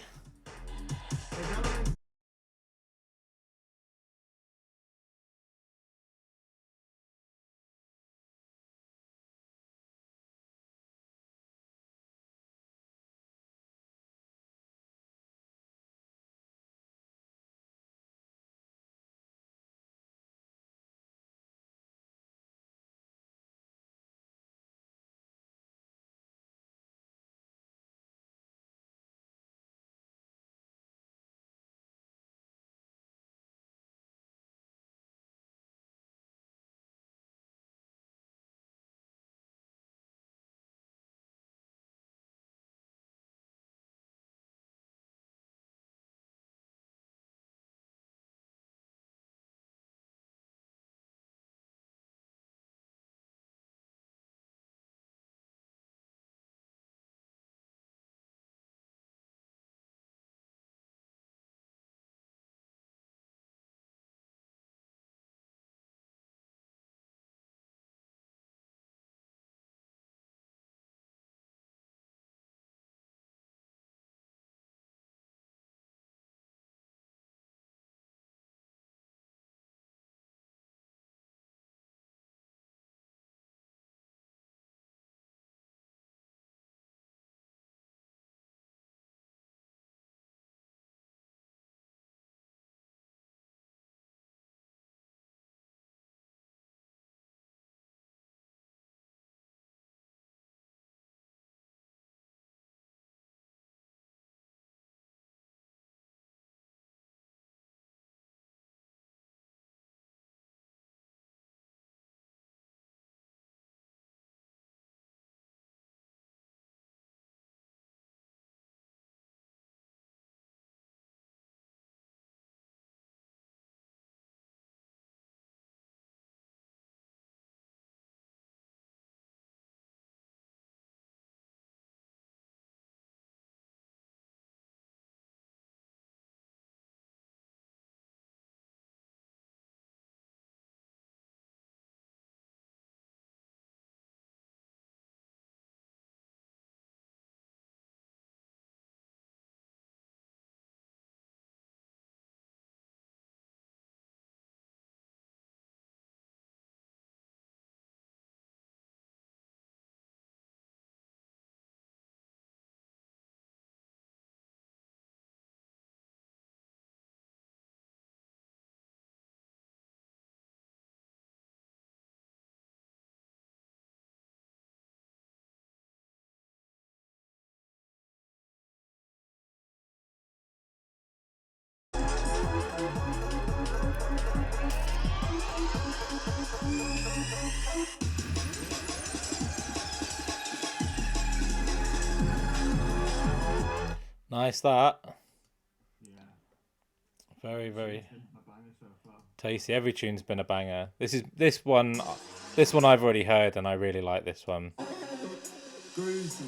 Nice that. Yeah. Very, very It's been a banger so far. tasty. Every tune's been a banger. This one I've already heard, and I really like this one. Groovy.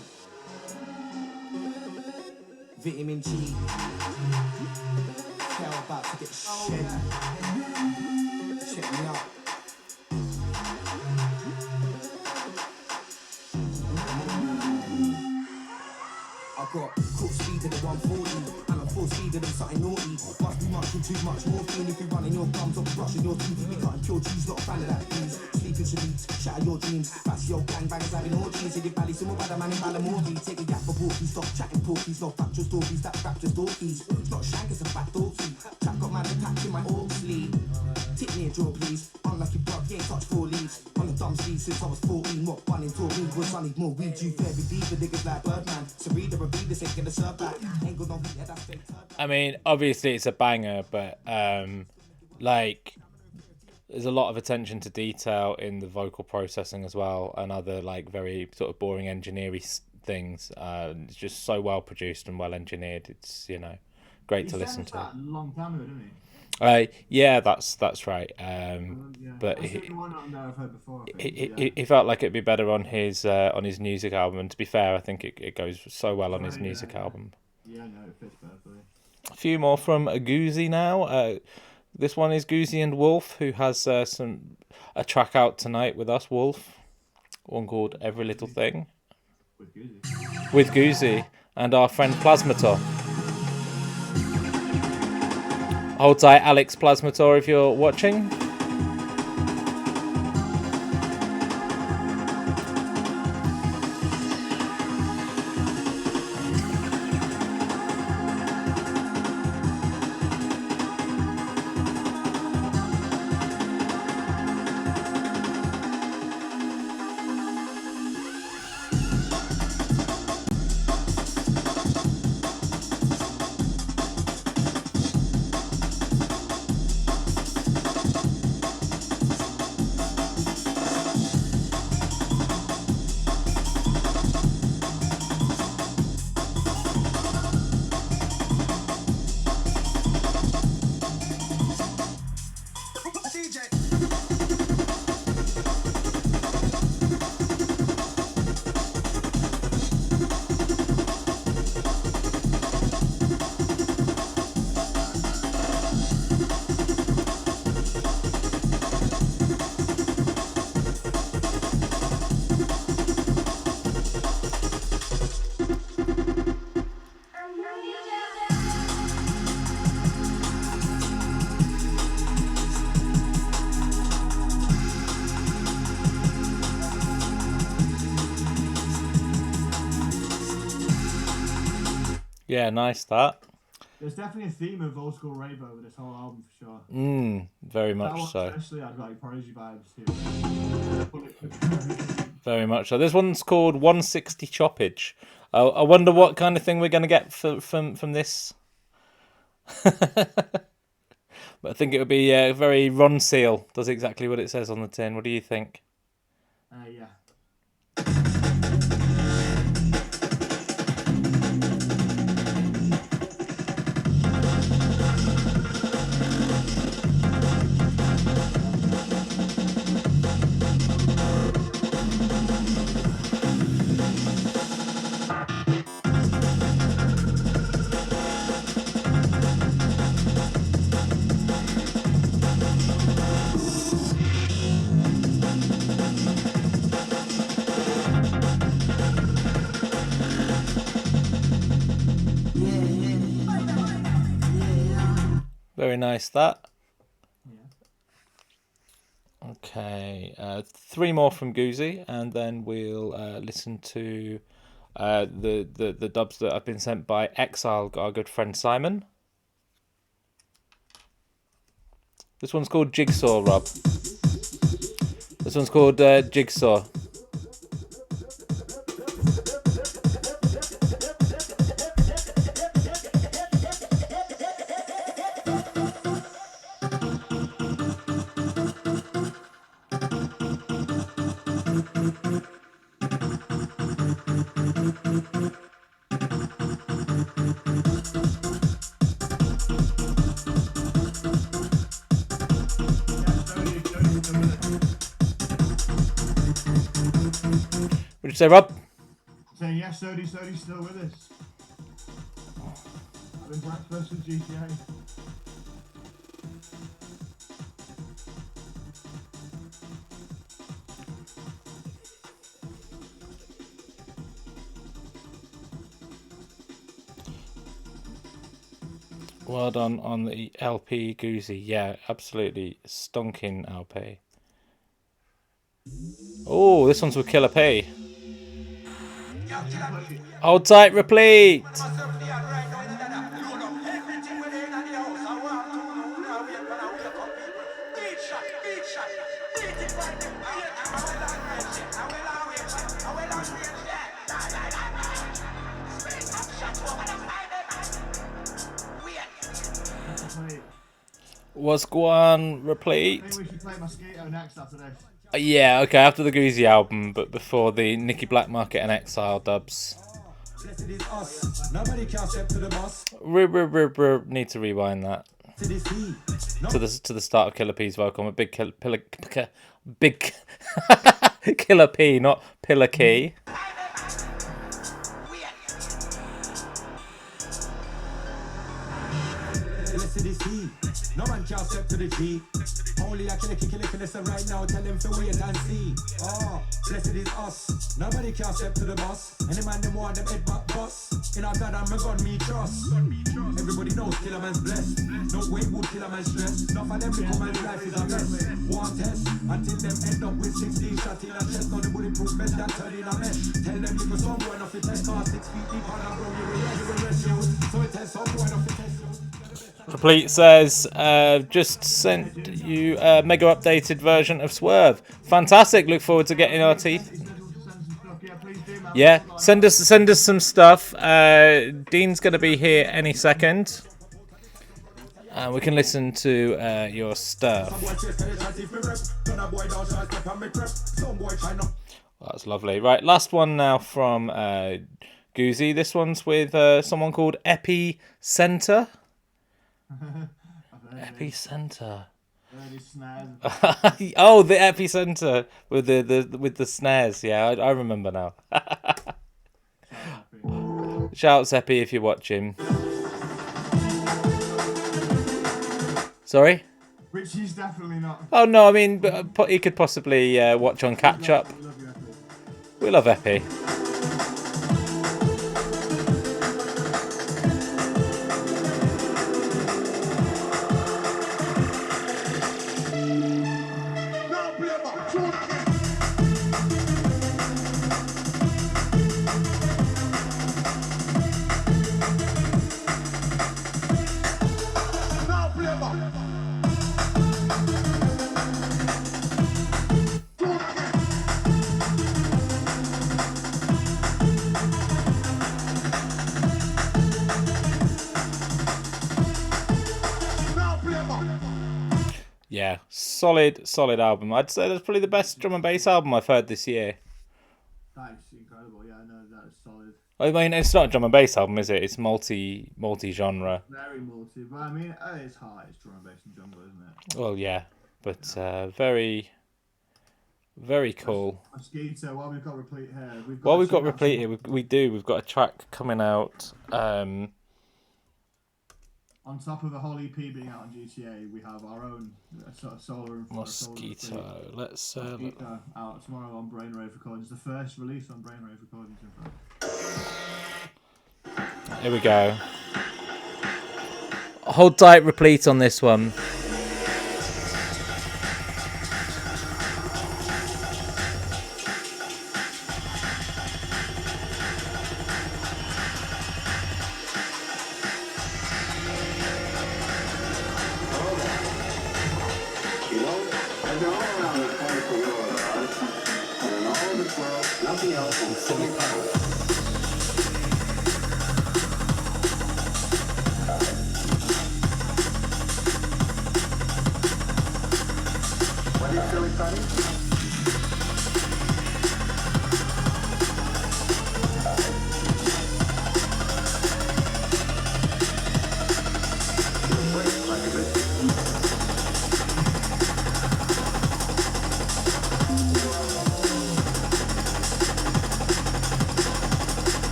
Vitamin G. Tell about to get shed. Check me out. I got cook speed in the 140, and I'm full speed in something naughty. Must be munching too much morphine if you're running your gums off, brushing your teeth. You cutting pure cheese, not a fan of that, please. Sleeping salutes, shatter your dreams. That's your gangbangers having orgies in your valley. Some other man in Balamorgi. Take a gap for porkies, stop chatting porkies. No factual stories, that rap just dorkies. It's not a shank, it's a fat dorky. Chap got man attached in my org sleeve. Tip me a draw, please. Unlucky blood, you ain't touched 4 leaves. On the dumb sleeve since I was 14. What fun in Taurine was I need more weed. You fair with these, the niggas like Birdman. Sarita or Venus ain't gonna serve back. Ain't got no heat, that's straight turn back. I mean, obviously it's a banger, but like there's a lot of attention to detail in the vocal processing as well, and other like very sort of boring engineering things. It's just so well produced and well engineered. It's great to listen to. That a long time ago, didn't he? Yeah, that's right. Yeah. But That's the only one on there I've heard before. I think, he felt like it'd be better on his music album. And to be fair, I think it goes so well on his music album. Yeah, no, it fits perfectly. A few more from Goozy now. This one is Goozy and Wolf, who has a track out tonight with us. Wolf, one called Every Little Thing, With Goozy. with Goozy and our friend Plasmator. Hold tight, Alex Plasmator, if you're watching. Yeah, nice that. There's definitely a theme of old school rave over this whole album for sure. Very That much one so. especially had like Prodigy vibes too. Very much so. This one's called 160 Choppage. I wonder what kind of thing we're going to get from this. But I think it would be very Ron Seal. Does exactly what it says on the tin. What do you think? Yeah. Very nice that. Yeah. Okay, 3 more from Goozy, and then we'll listen to the dubs that have been sent by Exile, our good friend Simon. This one's called Jigsaw, Rob. This one's called Jigsaw. say, Rob? Saying yes, Sodi's still with us. Having breakfast with GTA. Well done on the LP, Goosey. Yeah, absolutely stonking LP. Oh, this one's with Killer P. Hold tight, replete. Was Guan replete? I think we should play Mosquito next after this. Yeah, okay, after the Goosey album, but before the Nicky Black Market and Exile dubs. Need to rewind that to the start of Killer P's vocal. I'm a big big Killer P, not Pillar Key. No man can step to the G. Only I kill listen right now. Tell them to wait and see. Oh, blessed is us. Nobody can step to the boss. Any man them want them head back boss. In our God and my God me trust. Everybody knows killer man's blessed. No way would killer man stress. Enough of them become man's life is a mess. One test until them end up with 16 shots in a chest. Now the bulletproof vest that turn in a mess. Tell them you go some boy enough to test. 6 feet deep and I bro you will rest you. So it tells some boy enough to test you. Complete says, just sent you a mega updated version of Swerve. Fantastic. Look forward to getting our teeth. Yeah, send us some stuff. Dean's going to be here any second. We can listen to your stuff. That's lovely. Right, last one now from Goosey. This one's with someone called Epicenter. Epicenter. Oh, the Epicenter with the snares. Yeah, I remember now. Shouts Epi if you're watching. Sorry? Which he's definitely not. Oh no, I mean he could possibly watch on catch up. We love Epi. Yeah, solid album. I'd say that's probably the best drum and bass album I've heard this year. That's incredible. Yeah, no, that's solid. I mean, it's not a drum and bass album, is it? It's multi-genre. Very multi, but I mean, at its heart, it's drum and bass and jungle, isn't it? Well, yeah, but very, very cool. Mosquito, while we've got Replete here, We've got Replete here. We've got a track coming out. On top of the whole EP being out on GTA, we have our own sort of Sola and Mosquito. Let's Mosquito out tomorrow on Brainwave Recordings. The first release on Brainwave Recordings, in fact. Here we go. Hold tight, Replete on this one.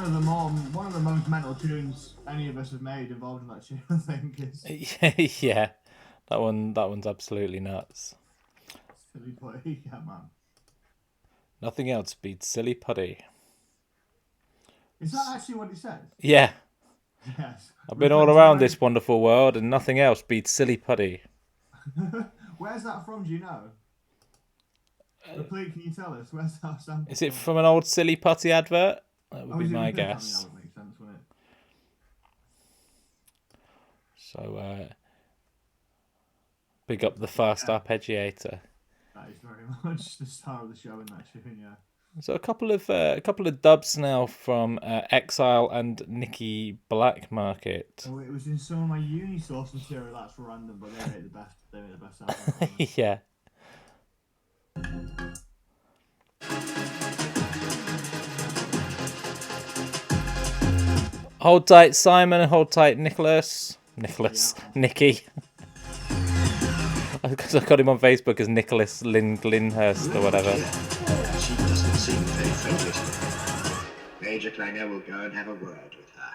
of the most mental tunes any of us have made involved in that tune. I think is Yeah, that one's absolutely nuts. Silly Putty. Yeah, man. Nothing else beats Silly Putty. Is that actually what he says? Yeah, Yes. I've been all around this wonderful world, and nothing else beats Silly Putty. Where's that from? Do you know? Replete, can you tell us? Where's that sample? Is it from an old Silly Putty advert? That would be is it my Replete? I mean, guess. that would make sense, wouldn't it? So, big up the fast arpeggiator. That is very much the star of the show in that tune, yeah. So a couple of dubs now from Exile and Nicky Black Market. Oh, it was in some of my uni source material. That's random, but they made the best. They made the best album. Yeah. Hold tight, Simon, and hold tight, Nicholas. Nicky. Because I got him on Facebook as Nicholas Lindhurst or whatever. She doesn't seem very friendly to me. Major Klanger will go and have a word with her.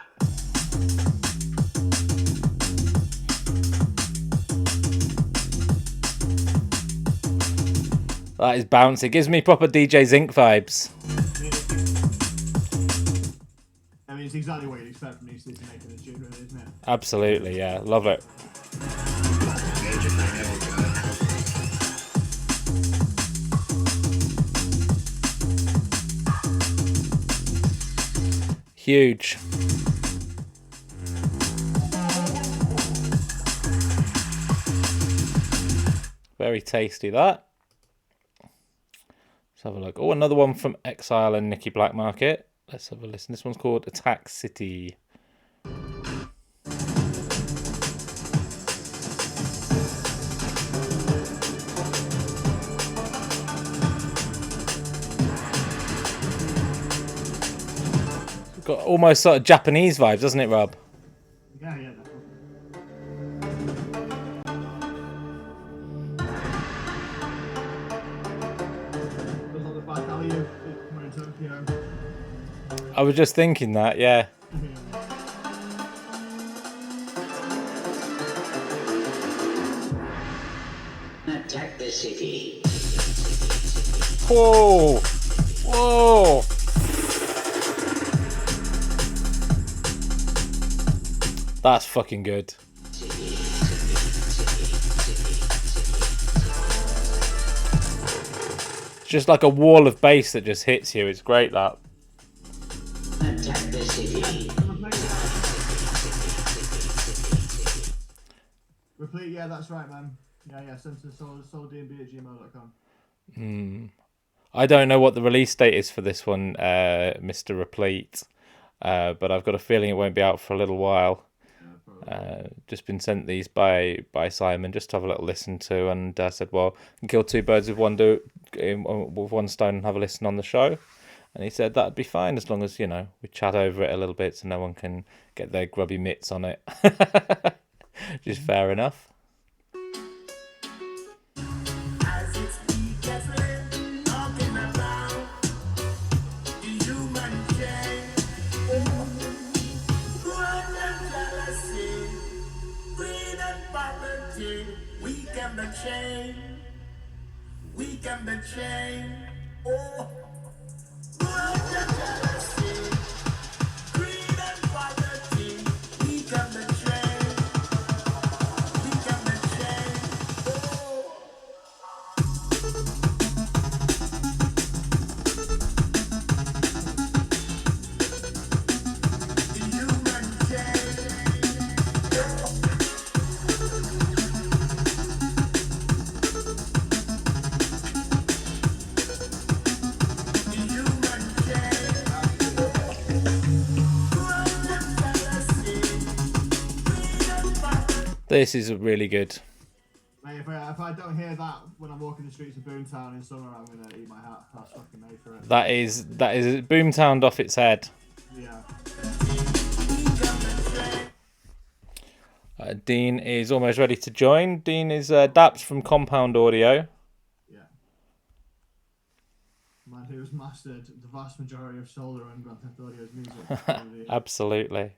That is bouncy. It gives me proper DJ Zinc vibes. I mean, it's exactly what you'd expect from these two to make a tune, really, isn't it? Absolutely, yeah. Love it. Major Klanger will go and have a word. Huge. Very tasty, that. Let's have a look. Oh, another one from Exile and Nicky Black Market. Let's have a listen. This one's called Attack City. Got almost sort of Japanese vibes, doesn't it, Rob? Yeah, yeah. Does all the back alley of Summer in Tokyo. I was just thinking that, yeah. Attack the city. Whoa! Whoa! That's fucking good. It's just like a wall of bass that just hits you. It's great, that. Attack the city. Replete, yeah, that's right, man. Yeah, send to soldnb@gmail.com. I don't know what the release date is for this one, Mr. Replete, but I've got a feeling it won't be out for a little while. Just been sent these by Simon just to have a little listen to, and I said, well, I can kill two birds with one stone and have a listen on the show. And he said that'd be fine as long as, we chat over it a little bit so no one can get their grubby mitts on it. Which is fair enough. We can be chained. Oh, greed and poverty. We can be chained. We can be chained. Oh. The human This is really good. Mate, if I don't hear that when I'm walking the streets of Boomtown in summer, I'm gonna eat my hat. That's fucking made for it. That is Boomtown off its head. Yeah. Dean is almost ready to join. Dean is Daps from Compound Audio. Yeah. man who's mastered the vast majority of Sola and Grand Theft Audio's music. Absolutely.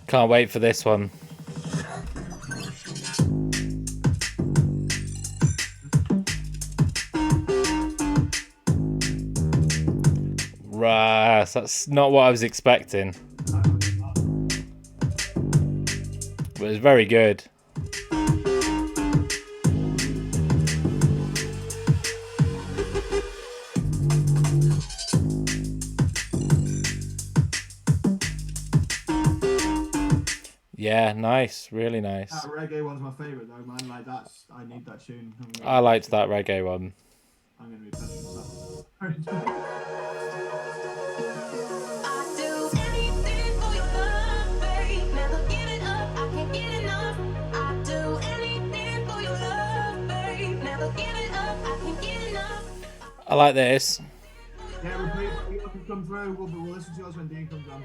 Can't wait for this one. Right, that's not what I was expecting. But it was very good. Yeah, nice, really nice. That reggae one's my favourite though, man. Like I need that tune. I liked that reggae one. I'm gonna be pushing myself. I do anything for your love, babe. Never give it up, I can't get enough. I do anything for your love, babe. Never give it up, I can't get enough. I like this. Yeah, repeat. Come through. We'll listen to yours when Dean comes on.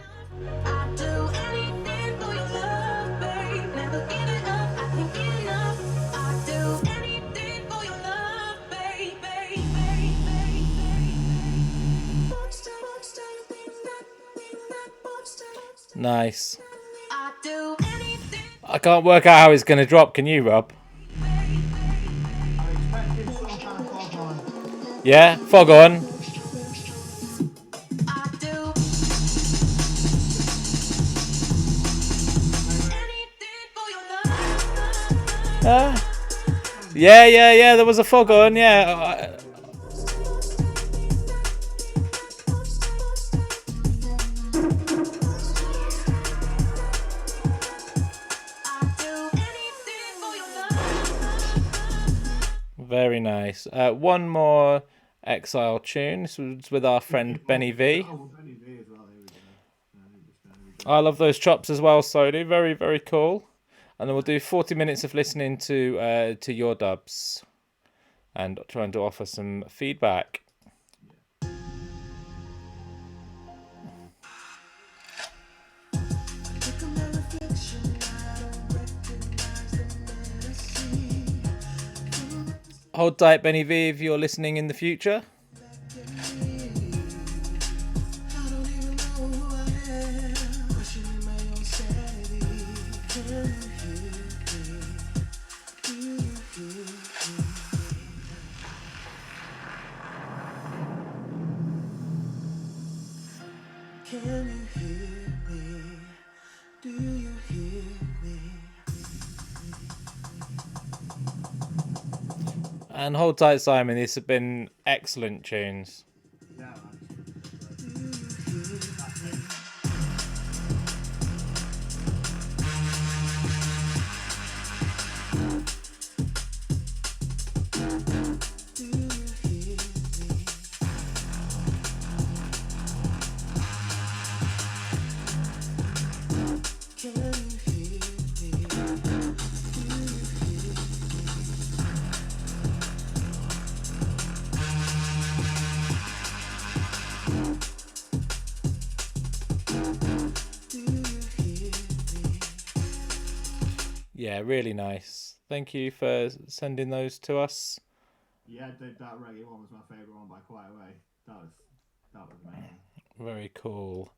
I do anything for your love, babe. Never give it up, I can't get enough. I do anything for your love, babe, babe, babe, babe, babe. Nice. I do anything. I can't work out how it's going to drop. Can you, Rob? I expected some kind of fog on. Yeah? Fog on. I do anything for your love. Yeah. There was a fog on. Yeah. Very nice. One more Exile tune. This was with our friend Benny V. Oh, Benny V as well. Here we go. I love those chops as well, Sody. Very, very cool. And then we'll do 40 minutes of listening to your dubs and trying to offer some feedback. Hold tight, Benny V, if you're listening in the future. And hold tight, Simon. These have been excellent tunes. Yeah, man. Yeah, really nice. Thank you for sending those to us. Yeah, that reggae one was my favourite one by quite a way. That was amazing. Very cool.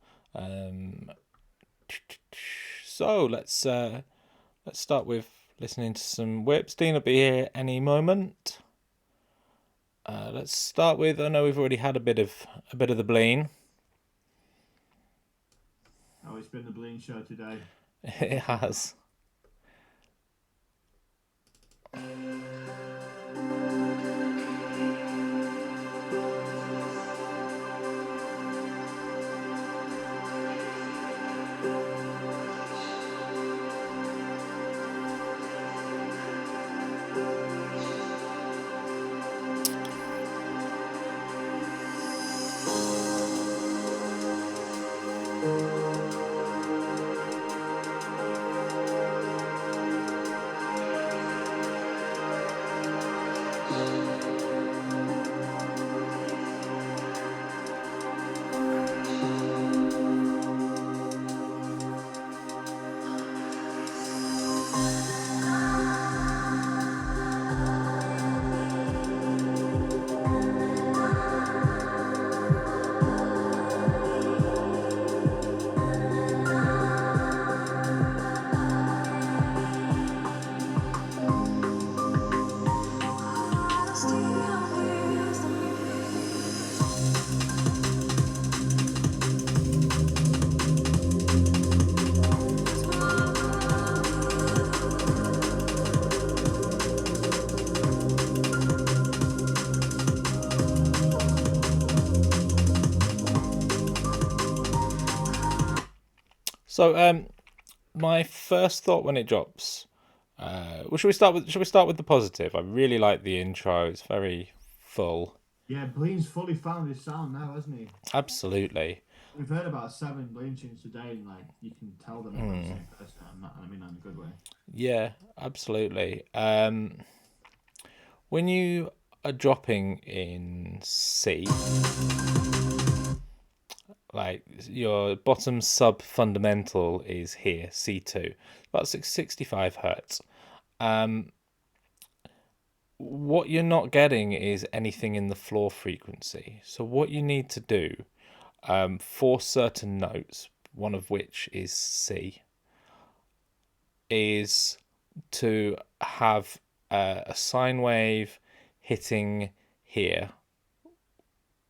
So let's start with listening to some whips. Dean will be here any moment. Let's start with. I know we've already had a bit of the bleen. Oh, it's been the Bleen show today. It has. So, my first thought when it drops. Well, should we start with the positive? I really like the intro. It's very full. Yeah, Bleen's fully found his sound now, hasn't he? Absolutely. We've heard about 7 Bleen tunes today, and like you can tell them about the same person, and I mean that in a good way. Yeah, absolutely. When you are dropping in C, like your bottom sub fundamental is here, C2, about 65 hertz. What you're not getting is anything in the floor frequency. So what you need to do for certain notes, one of which is C, is to have a sine wave hitting here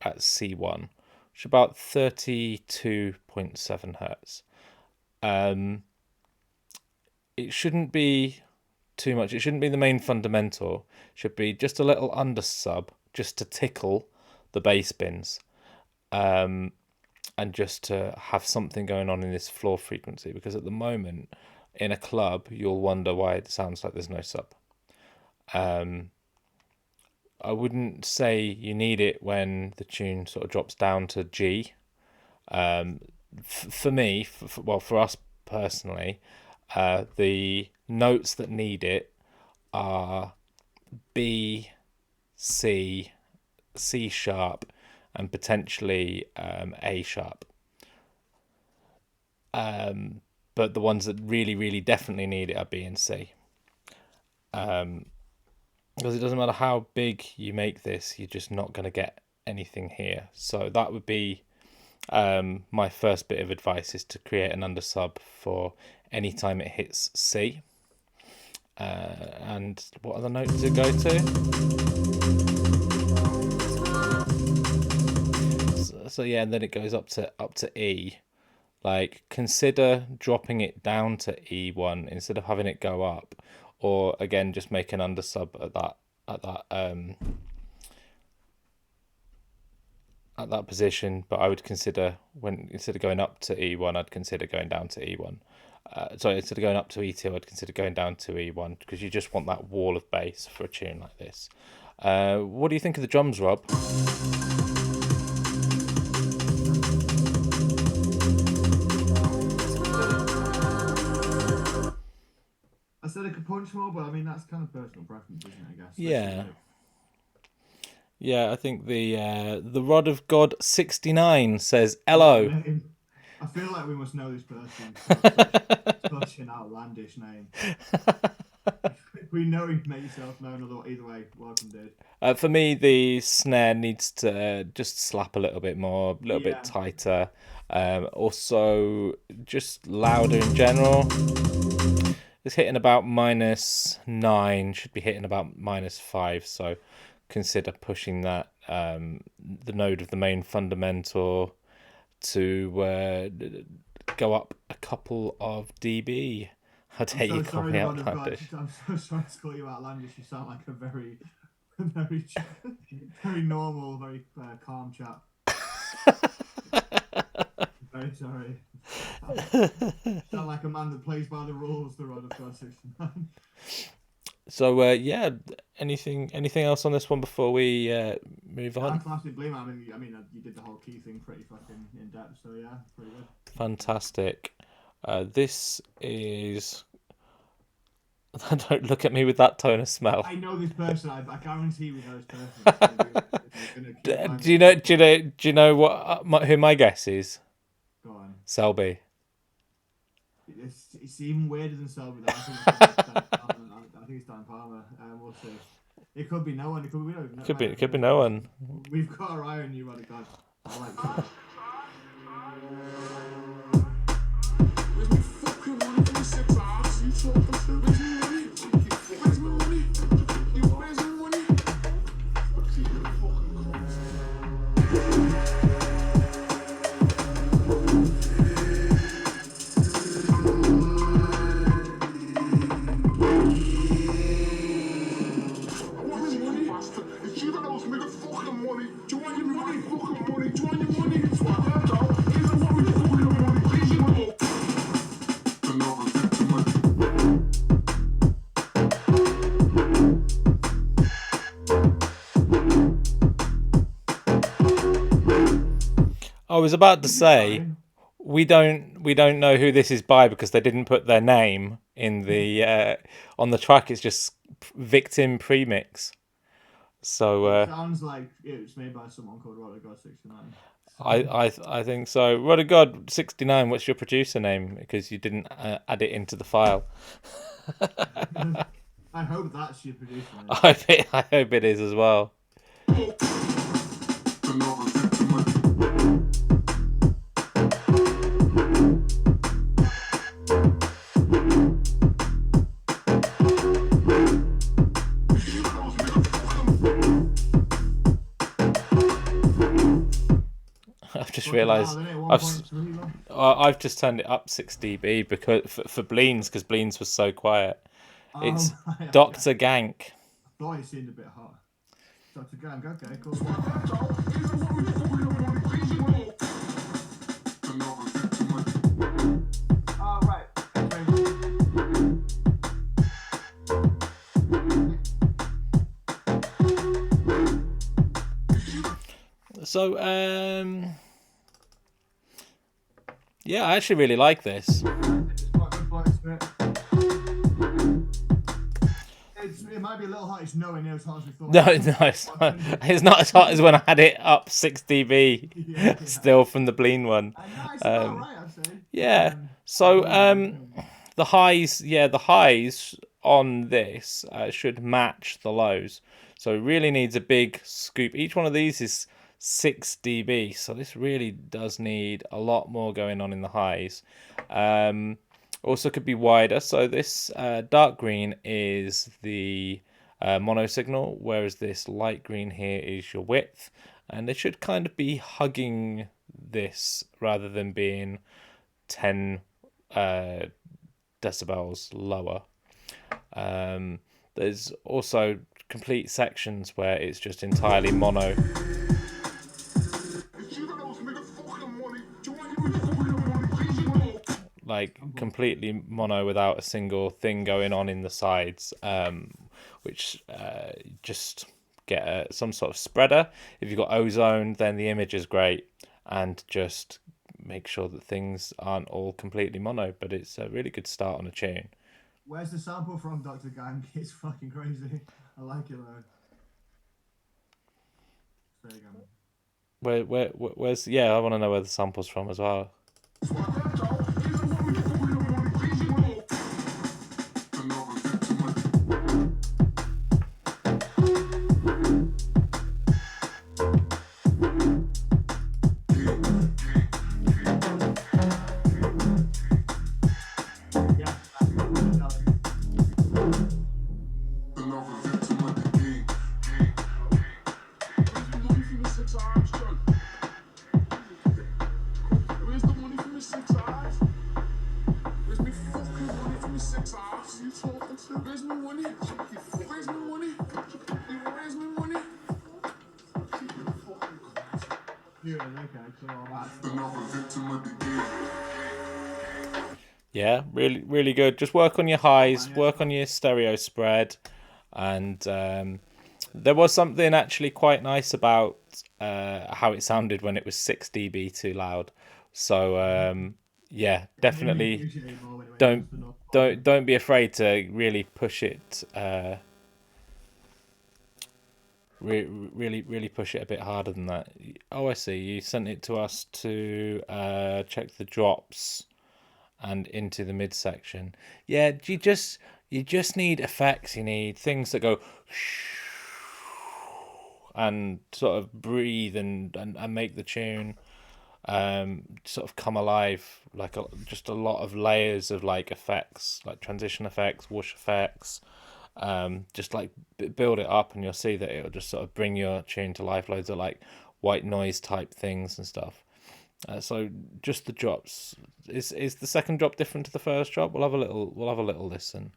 at C1, which is about 32.7 hertz. It shouldn't be too much. It shouldn't be the main fundamental. It should be just a little under sub, just to tickle the bass bins, and just to have something going on in this floor frequency. Because at the moment, in a club, you'll wonder why it sounds like there's no sub. I wouldn't say you need it when the tune sort of drops down to G. For me, for us personally, the notes that need it are B, C, C sharp, and potentially A sharp. But the ones that really, really definitely need it are B and C. Because it doesn't matter how big you make this, you're just not going to get anything here. So that would be my first bit of advice, is to create an undersub for any time it hits C. And what other note does it go to? So yeah, and then it goes up to E. Like, consider dropping it down to E1 instead of having it go up, or again just make an undersub at that position. But I would consider, instead of going up to E1, I'd consider going down to E1. Instead of going up to E2, I'd consider going down to E1, because you just want that wall of bass for a tune like this. What do you think of the drums, Rob? I said I could punch more, but I mean that's kind of personal preference, isn't it? I guess. Yeah. Yeah, I think the Rod of God 69 says hello. I feel like we must know this person. Such an outlandish name. We know you've made yourself known. Either way, welcome, dude. For me, the snare needs to just slap a little bit more, a little bit tighter. Also, just louder in general. It's hitting about -9, should be hitting about -5, so consider pushing that, the node of the main fundamental, to go up a couple of dB. How dare you call me outlandish? I'm so sorry to call you outlandish. You sound like a very, very, very normal, very calm chap. Very sorry. Sound like a man that plays by the rules, the Rod of God 69. So yeah, anything else on this one before we move on? Classic Bleem. I mean, you did the whole key thing pretty fucking in depth, so yeah, pretty good. Fantastic. This is. Don't look at me with that tone of smell. I know this person. I guarantee we know this Do person. you know what? Who my guess is? Go on. Selby. It's even weirder than Selby. I think it's Dan Palmer. We'll see. It could be no one. It could be no one. We've got our eye on you, Rod of God. I like that. It's you that owes me the fucking money. Do you want your money? Fucking money. Do you want your money? was about to say we don't know who this is by because they didn't put their name in the on the track. It's just Victim Premix. So sounds like it was made by someone called Roller God 69. I think so. Rudder God 69. What's your producer name? Because you didn't add it into the file. I hope that's your producer name. I hope it is as well. I've just realised I've just turned it up 6 dB because for Bleens, because Bleens was so quiet. It's right, Dr. Gank. I thought it seemed a bit hot. Dr. Gang, okay, cool. Alright. So, yeah, I actually really like this. It might be a little hot. It's nowhere near as hot as we thought. No, it's not. It's not as hot as when I had it up 6 dB. Yeah. Still from the Bleen one. Nice, about right, I'd say. Yeah. So, the highs on this should match the lows. So it really needs a big scoop. Each one of these is 6 dB, so this really does need a lot more going on in the highs. Also could be wider. So this dark green is the mono signal, whereas this light green here is your width, and they should kind of be hugging this rather than being 10 decibels lower. There's also complete sections where it's just entirely mono. Like completely mono without a single thing going on in the sides, which just get some sort of spreader. If you've got ozone, then the image is great, and just make sure that things aren't all completely mono, but it's a really good start on a tune. Where's the sample from, Dr. Gang? It's fucking crazy. I like it though. There you go. Where's I want to know where the sample's from as well. Yeah, really, really good. Just work on your highs, work on your stereo spread, and there was something actually quite nice about how it sounded when it was 6 dB too loud. So yeah, definitely don't be afraid to really push it. Really push it a bit harder than that. Oh, I see. You sent it to us to check the drops and into the midsection. Yeah, you just need effects. You need things that go and sort of breathe and make the tune sort of come alive, like just a lot of layers of like effects, like transition effects, whoosh effects. Just like build it up, and you'll see that it'll just sort of bring your tune to life. Loads of like white noise type things and stuff. So just the drops. Is the second drop different to the first drop? We'll have a little listen.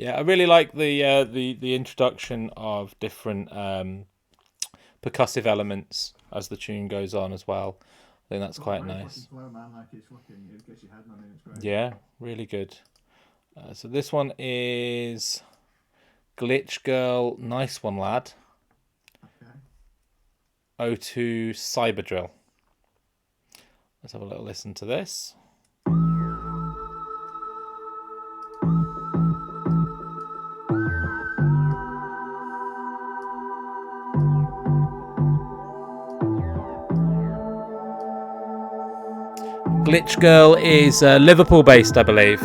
Yeah, I really like the introduction of different percussive elements as the tune goes on as well. I think that's quite nice. Flow, man. Like it gets your head, man. It's great. Yeah, really good. So this one is Glitch Girl, Nice One Lad. Okay. O2 Cyber Drill. Let's have a little listen to this. Glitch Girl is Liverpool based, I believe.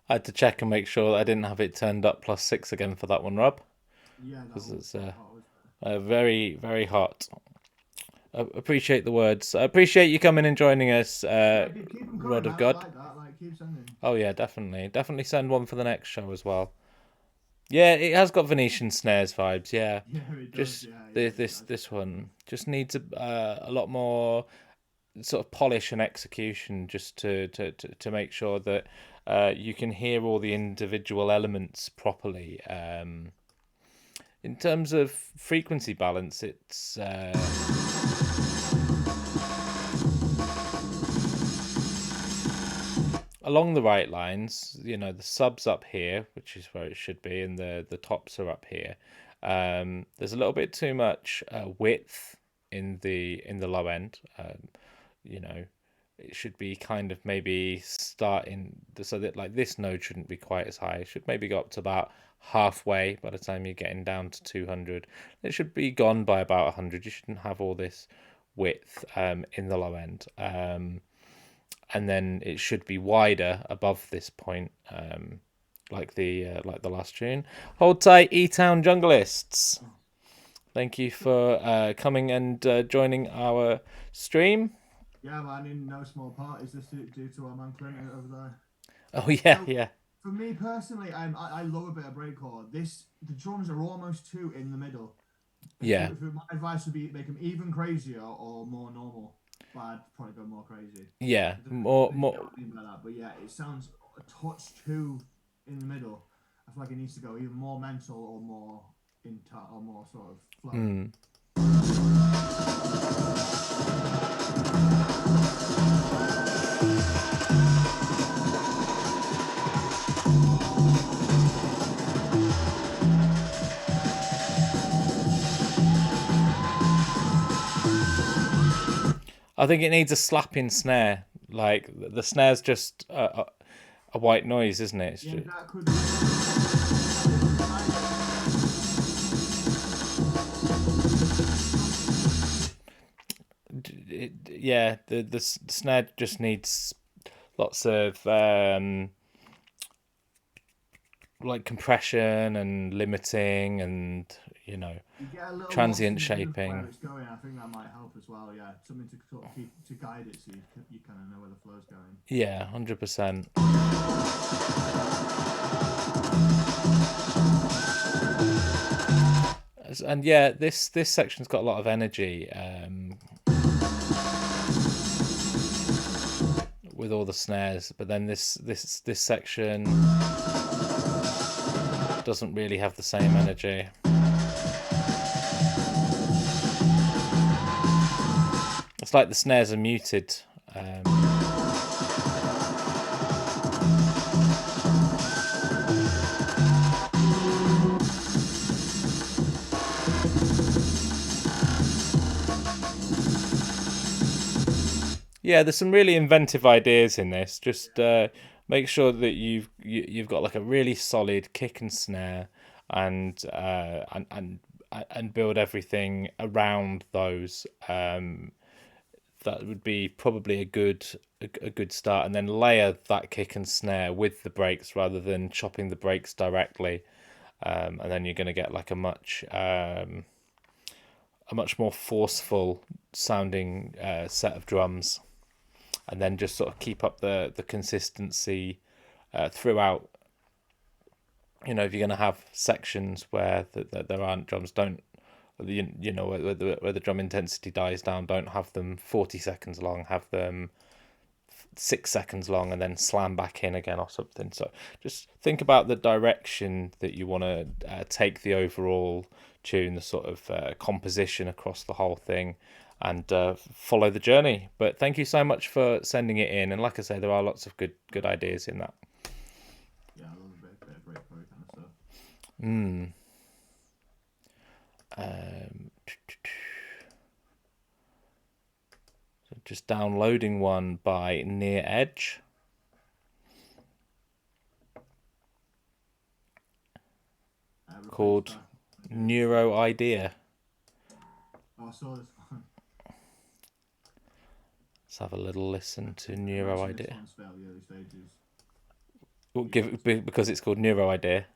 I had to check and make sure that I didn't have it turned up +6 again for that one, Rob. Yeah, because it's very, very hot. I appreciate the words. I appreciate you coming and joining us, Rod of God. Keep sending. Oh yeah, definitely send one for the next show as well. Yeah, it has got Venetian snares vibes. Yeah, Yeah, it does. just this one just needs a lot more sort of polish and execution, just to make sure that you can hear all the individual elements properly. In terms of frequency balance, it's along the right lines. You know, the subs up here, which is where it should be, and the tops are up here. There's a little bit too much width in the low end. You know, it should be kind of maybe starting so that like this node shouldn't be quite as high. It should maybe go up to about halfway by the time you're getting down to 200. It should be gone by about 100. You shouldn't have all this width in the low end. And then it should be wider above this point, like the last tune. Hold tight, E-Town Junglists. Thank you for coming and joining our stream. Yeah, man, in no small part is this due to our man Clinton over there. Oh yeah, So, yeah. For me personally, I love a bit of breakcore. The drums are almost two in the middle. Yeah. So my advice would be make them even crazier or more normal. But I'd probably go more crazy. Yeah, I more. don't know what I mean by that, but yeah, it sounds a touch too in the middle. I feel like it needs to go either more mental or more or more sort of flow. I think it needs a slapping snare. Like the snare's just a white noise, isn't it? It's Yeah, just... that could. Yeah, the snare just needs lots of like compression and limiting, and you know, transient shaping. Where it's going, I think that might help as well. Yeah, something to sort of keep to guide it, so you kind of know where the flow's going. Yeah, 100%. And yeah, this section's got a lot of energy. With all the snares, but then this section doesn't really have the same energy. It's like the snares are muted. Yeah, there's some really inventive ideas in this. Just make sure that you've got like a really solid kick and snare, and build everything around those. That would be probably a good start, and then layer that kick and snare with the breaks rather than chopping the breaks directly. And then you're going to get like a much more forceful sounding set of drums, and then just sort of keep up the consistency throughout. You know, if you're going to have sections where there aren't drums, don't you know where the drum intensity dies down, don't have them 40 seconds long, have them 6 seconds long, and then slam back in again or something. So just think about the direction that you want to take the overall tune, the sort of composition across the whole thing, and follow the journey. But thank you so much for sending it in, and like I say, there are lots of good ideas in that. Yeah, I love a bit of breakcore kind of stuff. So just downloading one by Near Edge. Called Neuro Idea. Oh, I saw this one. Let's have a little listen to Neuro This Idea. one's fairly early stages. We'll give it because it's called Neuro Idea.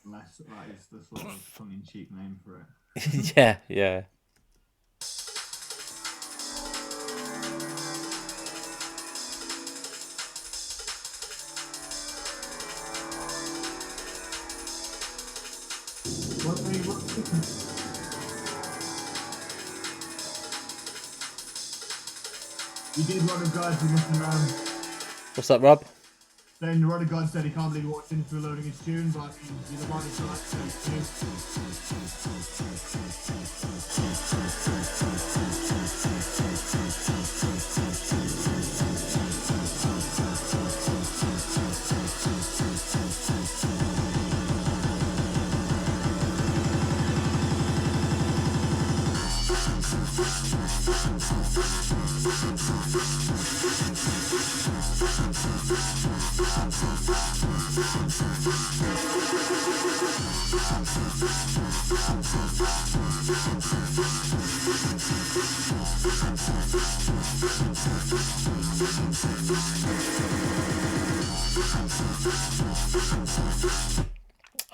Unless that is the sort of tongue-in-cheek name for it. Yeah. You did Rod of God, you must around. What's up, Rob? Then Rod of God said he can't believe he walked into loading his tune, but you're the one who's got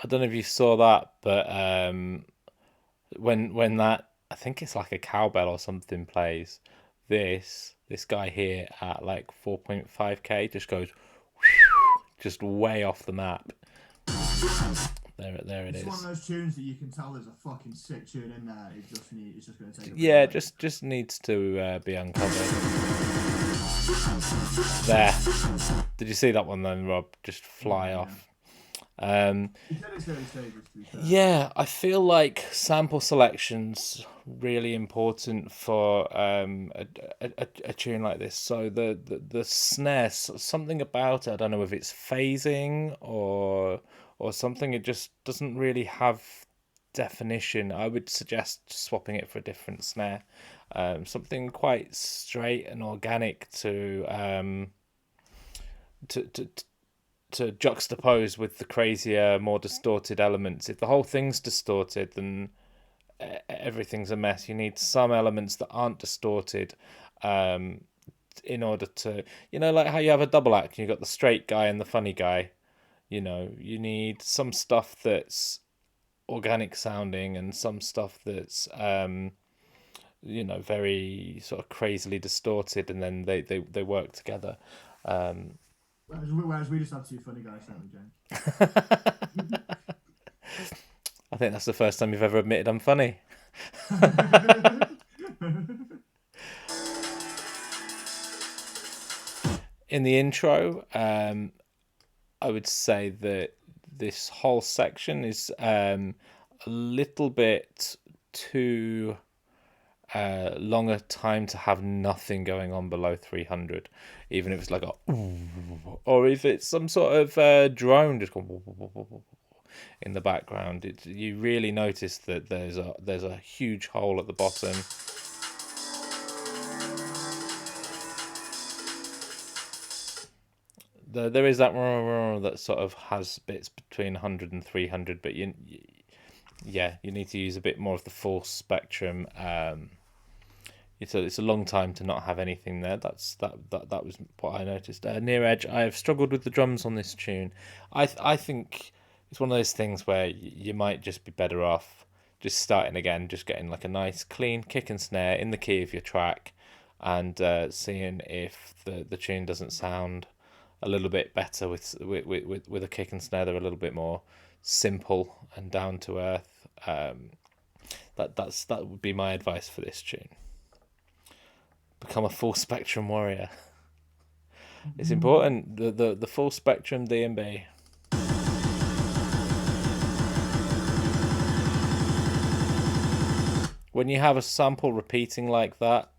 I don't know if you saw that, but when that, I think it's like a cowbell or something, plays, this guy here at like 4.5k just goes just way off the map. There it is. It's one of those tunes that you can tell there's a fucking sick tune in there. It's just going to take. Yeah, just needs to be uncovered. There. Did you see that one then, Rob? Just fly off. Yeah, I feel like sample selection's really important for a tune like this. So the snare, something about it, I don't know if it's phasing or something, it just doesn't really have definition. I would suggest swapping it for a different snare, something quite straight and organic to juxtapose with the crazier, more distorted elements. If the whole thing's distorted, then everything's a mess. You need some elements that aren't distorted in order to, like how you have a double act and you've got the straight guy and the funny guy. You need some stuff that's organic sounding and some stuff that's very sort of crazily distorted, and then they work together. Whereas we just have two funny guys, don't we, James? I think that's the first time you've ever admitted I'm funny. In the intro, I would say that this whole section is a little bit too longer time to have nothing going on below 300, even if it's like or if it's some sort of drone just going in the background. You really notice that there's a huge hole at the bottom. there is that that sort of has bits between 100 and 300, but yeah, you need to use a bit more of the full spectrum. It's a long time to not have anything there. That was what I noticed. Near Edge, I have struggled with the drums on this tune. I think it's one of those things where you might just be better off just starting again, just getting like a nice clean kick and snare in the key of your track, and seeing if the tune doesn't sound a little bit better with a kick and snare. They're a little bit more simple and down to earth. That would be my advice for this tune. Become a full spectrum warrior. It's important. The full spectrum D&B. When you have a sample repeating like that,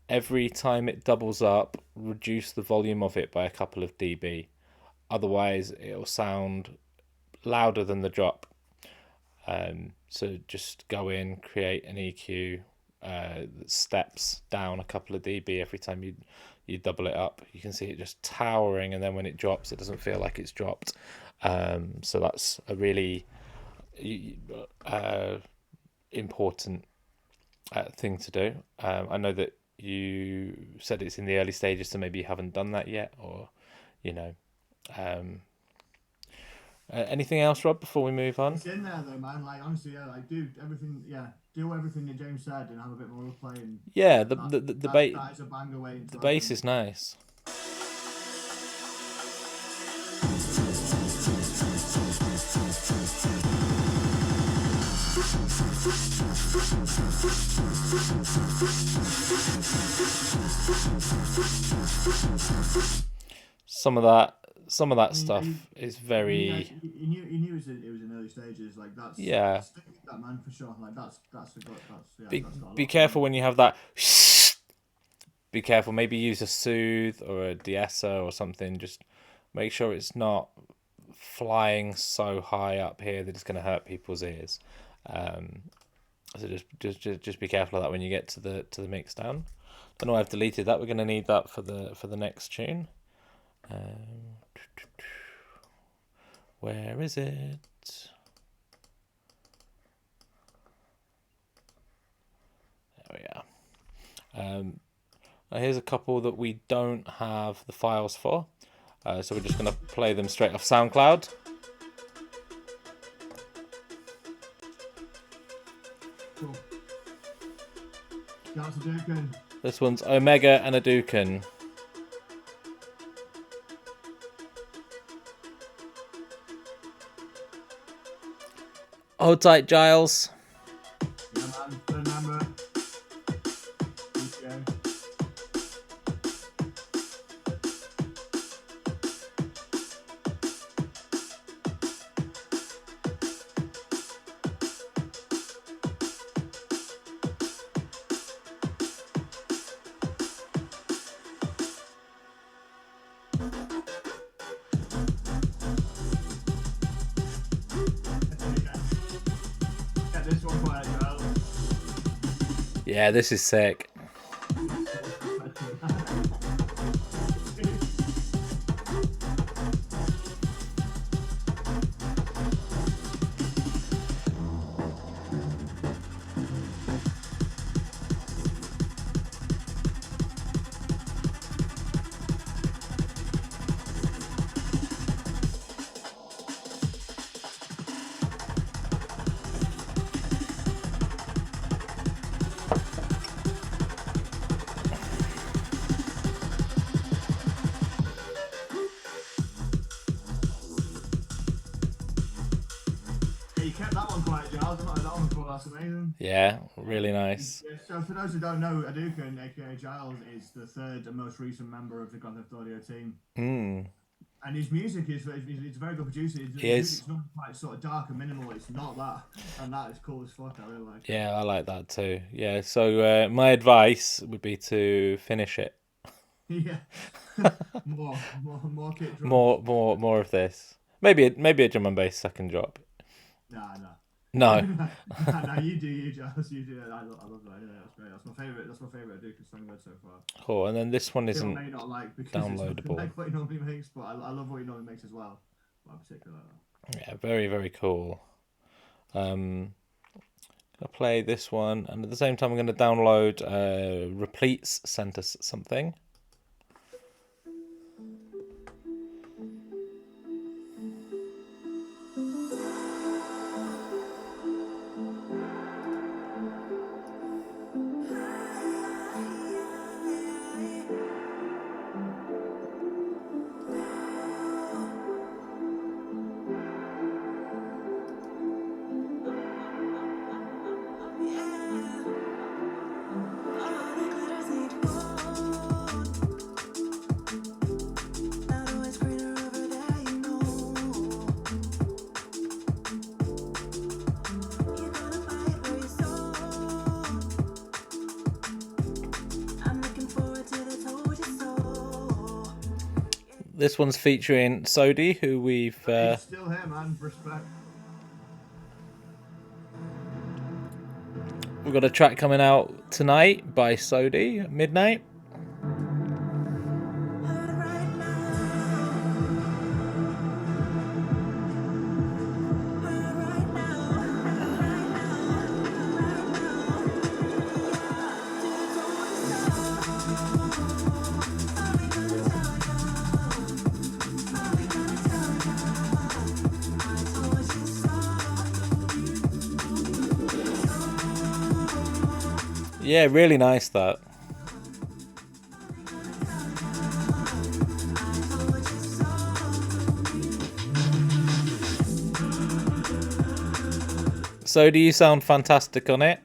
every time it doubles up, reduce the volume of it by a couple of dB. Otherwise, it'll sound louder than the drop. So just go in, create an EQ that steps down a couple of dB every time you double it up. You can see it just towering, and then when it drops, it doesn't feel like it's dropped. So that's a really important thing to do. I know that you said it's in the early stages, so maybe you haven't done that yet, or anything else, Rob, before we move on? It's in there though, man. Like honestly, yeah, like do everything. Yeah, do everything that James said, and have a bit more play. And Yeah, that is a banger way. The bass is nice. Some of that stuff is very. He knew it was in early stages. Like that's stick with that, man, for sure. Like that's a good. Be careful when you have that. Be careful. Maybe use a soothe or a de-esser or something. Just make sure it's not flying so high up here that it's going to hurt people's ears. So just be careful of that when you get to the mix down. Don't know why I've deleted that. We're going to need that for the next tune. Where is it? There we are. Now here's a couple that we don't have the files for, so we're just going to play them straight off SoundCloud. Cool. That's a Dukin. This one's Omega and a Dukin. Hold tight, Giles. Yeah, man. Remember. Okay. Get this one quiet, Joel. Yeah, this is sick. Yeah, you kept that one quiet, Giles. I've not heard that one before. That's amazing. Yeah, really nice. Yeah, so for those who don't know, Adukin, aka Giles, is the third and most recent member of the Grand Theft Audio team. And his music is it's a very good producer. It's not quite sort of dark and minimal. It's not that, and that is cool as fuck. I really like it. Yeah, I like that too. Yeah, so my advice would be to finish it. Yeah. more kick drums. More of this. Maybe a drum and bass second drop. Nah. No. No, you do, Giles. You do. I love that. Yeah, that's great. That's my favorite. That's my favorite Aduka song I've heard so far. Cool. And then this one Still isn't may not like because it's downloadable. not like what he normally makes, but I love what he normally makes as well. But I particularly like that. Yeah, very, very cool. I'll play this one, and at the same time I'm going to download Replete's sent us something. This one's featuring Sodi, who we've He's still here, man. Respect. we've got a track coming out tonight by Sodi at midnight. Yeah, really nice that. So do you sound fantastic on it?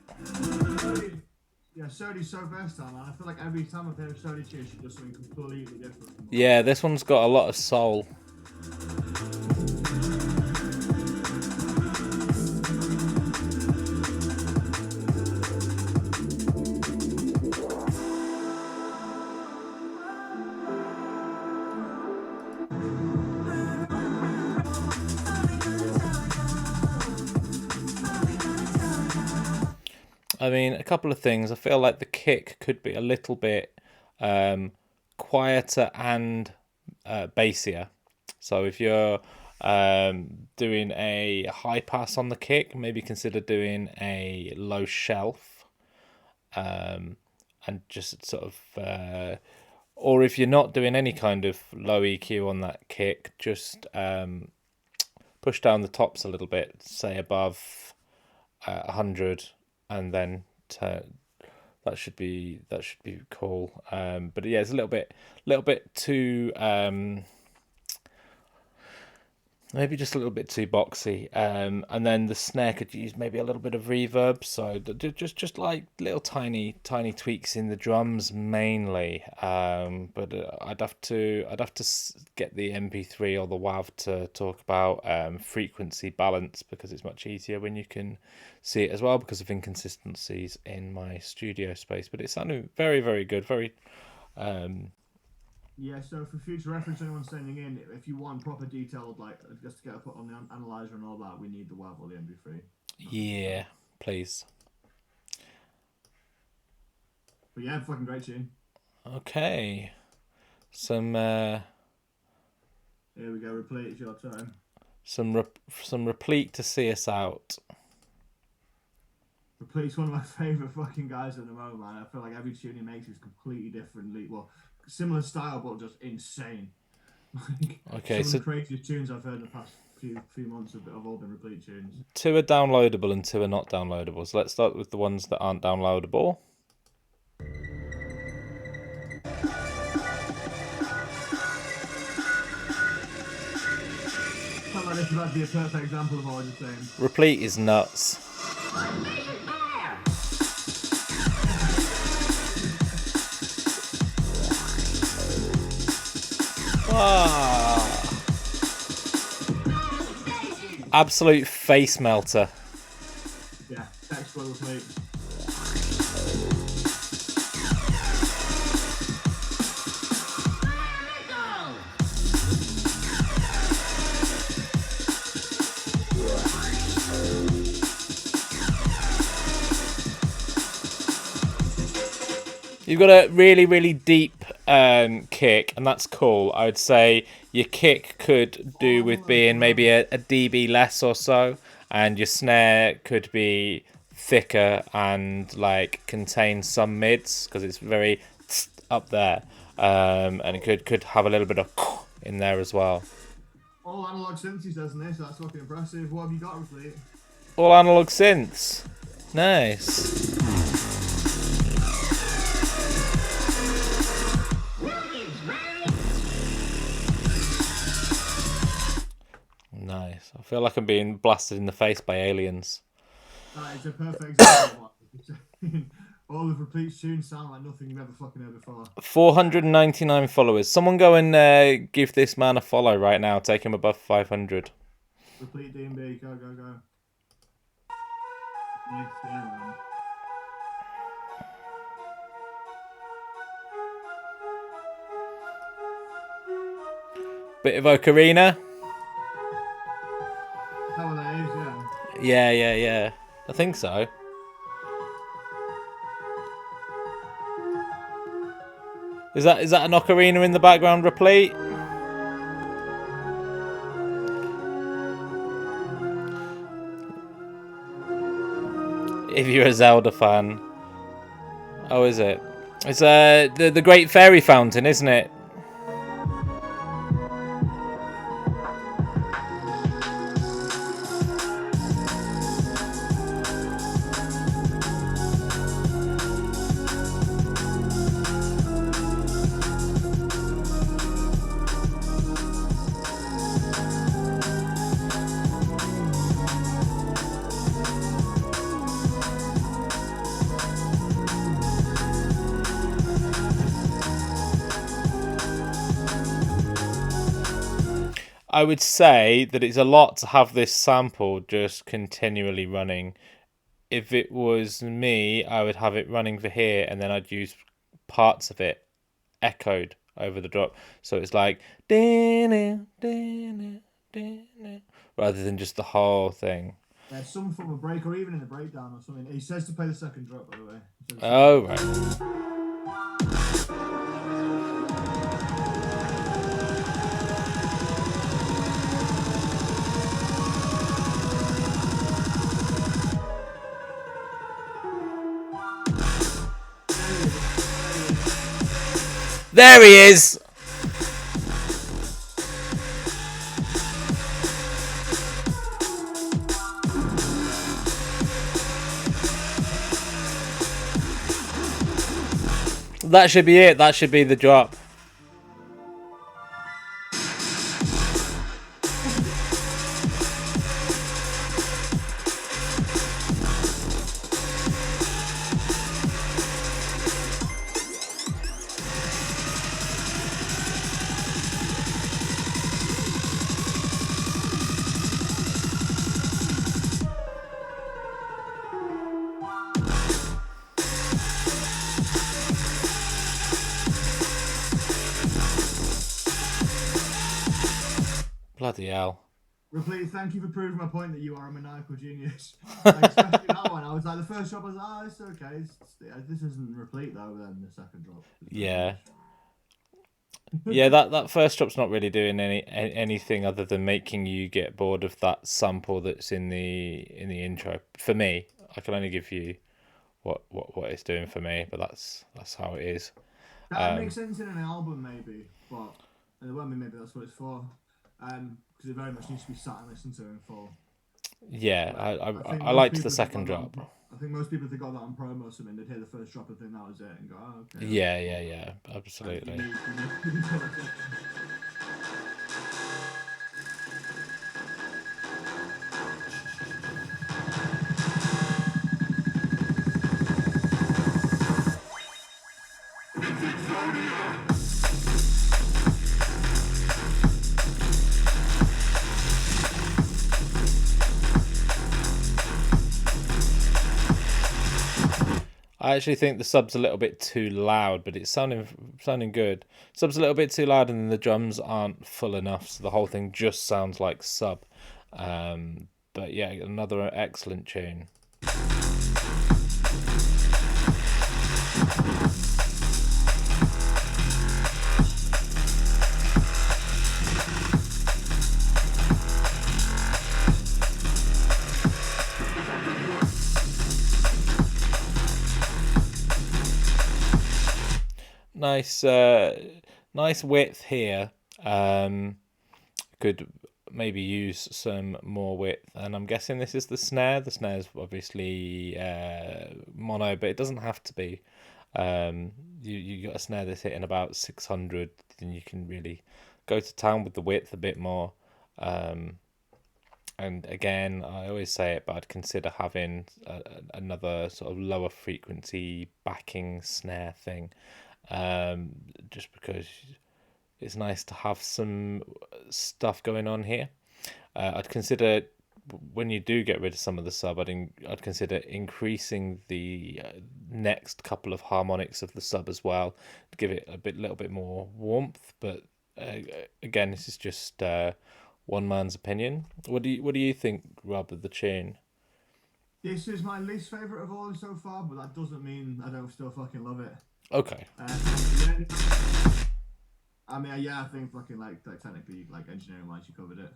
Yeah, Sodi's so versatile, man. I feel like every time I play a Sodi tune, she does something completely different. Yeah, this one's got a lot of soul. I mean, a couple of things. I feel like the kick could be a little bit quieter and bassier. So if you're doing a high pass on the kick, maybe consider doing a low shelf, and just sort of, or if you're not doing any kind of low EQ on that kick, just push down the tops a little bit, say above 100. And then that should be cool. But yeah, it's a little bit too maybe just a little bit too boxy. And then the snare could use maybe a little bit of reverb. So just like little tiny tweaks in the drums mainly. But I'd have to get the MP3 or the WAV to talk about frequency balance, because it's much easier when you can see it as well, because of inconsistencies in my studio space. But it sounded very, very good. Very Yeah, so for future reference, anyone sending in, if you want proper detailed, like, just to get it put on the analyzer and all that, we need the WAV or the MP3. Yeah, please. But yeah, fucking great tune. Okay. Some Here we go, Replete, it's your time. some Replete to see us out. Replete's one of my favourite fucking guys at the moment, man. I feel like every tune he makes is completely different. Well, similar style, but just insane. Okay, some so of the craziest tunes I've heard in the past few months have all been Replete tunes. 2 are downloadable and 2 are not downloadable. So let's start with the ones that aren't downloadable. I felt like this would be a perfect example of what I was saying. Replete is nuts. Absolute face melter. Yeah, textbook Replete. You've got a really, really deep kick, and that's cool. I would say your kick could do with being maybe a dB less or so, and your snare could be thicker and like contain some mids because it's very up there, and it could have a little bit of in there as well. All analog synths, he says in this. That's fucking impressive. What have you got, Replete? All analog synths. Nice. Nice. I feel like I'm being blasted in the face by aliens. That is a perfect example of what all of Replete's tunes sound like nothing you've ever fucking heard before. 499 followers. Someone go and give this man a follow right now. Take him above 500. Replete D&B, go, go, go. Yes, yeah, man. Bit of ocarina. How that is, yeah. Yeah. I think so. Is that an ocarina in the background, Replete? If you're a Zelda fan. Oh, is it? It's the Great Fairy Fountain, isn't it? I would say that it's a lot to have this sample just continually running. If it was me, I would have it running for here, and then I'd use parts of it echoed over the drop. So it's like rather than just the whole thing. There's some form of break, or even in the breakdown or something. He says to play the second drop, by the way. Oh, right. There he is! That should be it. That should be the drop. Bloody hell. Replete, thank you for proving my point that you are a maniacal genius. Like, especially that one. I was like, the first drop, I was like, oh, it's okay. This isn't Replete, though, then the second drop. Yeah. Yeah, that first drop's not really doing anything other than making you get bored of that sample that's in the intro. For me, I can only give you what it's doing for me, but that's how it is. That makes sense in an album, maybe, but well, maybe that's what it's for. Because it very much needs to be sat and listened to in full. Yeah, I liked the second drop. I think most people, if they got that on promo or something, they'd hear the first drop and think that was it and go, oh, okay. Yeah, absolutely. I actually think the sub's a little bit too loud, but it's sounding good. Sub's a little bit too loud, and then the drums aren't full enough, so the whole thing just sounds like sub. But yeah, another excellent tune. nice width here. Could maybe use some more width, and I'm guessing this is the snare. The snare's obviously mono, but it doesn't have to be. You got a snare that's hitting about 600, then you can really go to town with the width a bit more. And again, I always say it, but I'd consider having another sort of lower frequency backing snare thing, just because it's nice to have some stuff going on here. I'd consider, when you do get rid of some of the sub, I'd consider increasing the next couple of harmonics of the sub as well to give it little bit more warmth. But again, this is just one man's opinion. What do you think, Rob, of the tune? This is my least favourite of all so far, but that doesn't mean I don't still fucking love it. Okay. I mean, yeah, I think fucking like technically, like engineering wise, you covered it.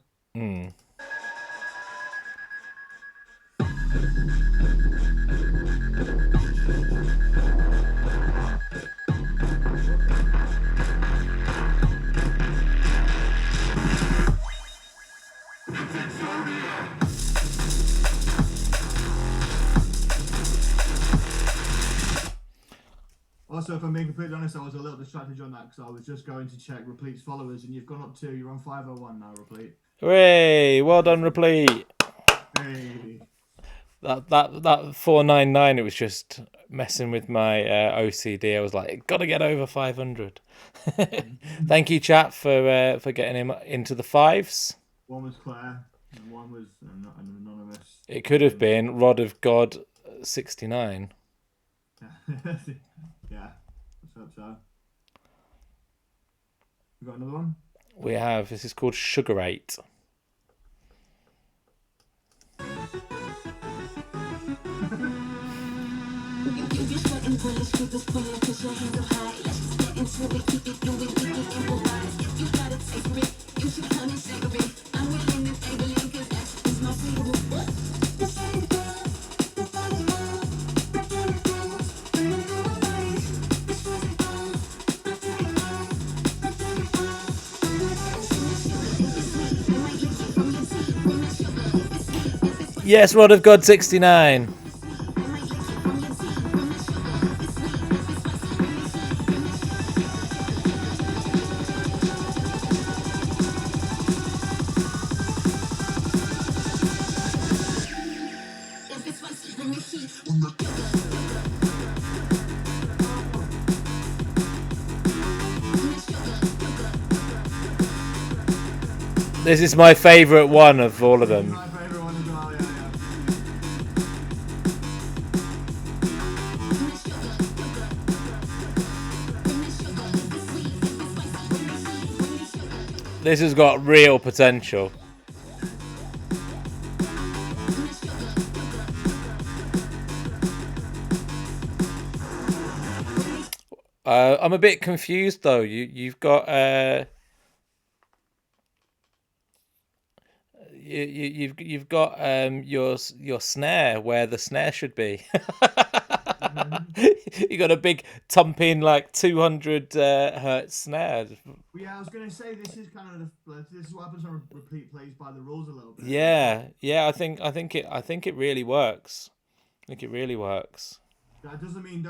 Also, if I'm being completely honest, I was a little distracted on that because I was just going to check Replete's followers, and you've gone up to, you're on 501 now, Replete. Hooray! Well done, Replete. Hey. That 499, it was just messing with my OCD. I was like, gotta get over 500. Thank you, chat, for getting him into the fives. One was Claire, and one was an anonymous. It could have been Rod of God 69. Yeah, let's hope so. We got another one? We have. This is called Sugar 8. Yes, Rod of God 69. This is my favourite one of all of them. My favourite one as well, yeah. This has got real potential. I'm a bit confused though. You've got you've got your snare where the snare should be. You got a big thumping like 200 hertz snare. Well, yeah, I was gonna say this is kind of this is what happens when Replete plays by the rules a little bit. Yeah. I think it really works. I think it really works. That doesn't mean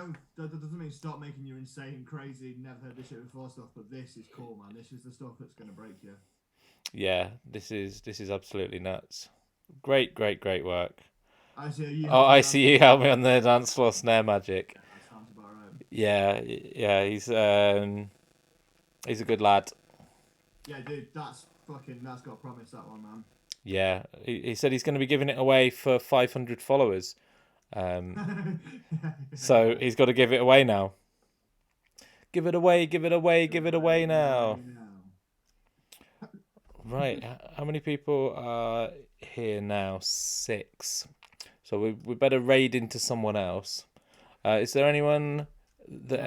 stop making your insane, crazy, never heard this shit before stuff. But this is cool, man. This is the stuff that's gonna break you. Yeah, this is absolutely nuts. Great work. I see you help me on the dance floor snare magic. Yeah, that sounds about right. Yeah, he's a good lad. Yeah, dude, that's got promise, that one, man. Yeah, he said he's going to be giving it away for 500 followers. So he's got to give it away now. Give it away now. Right, how many people are here now? 6. So we better raid into someone else. Is there anyone that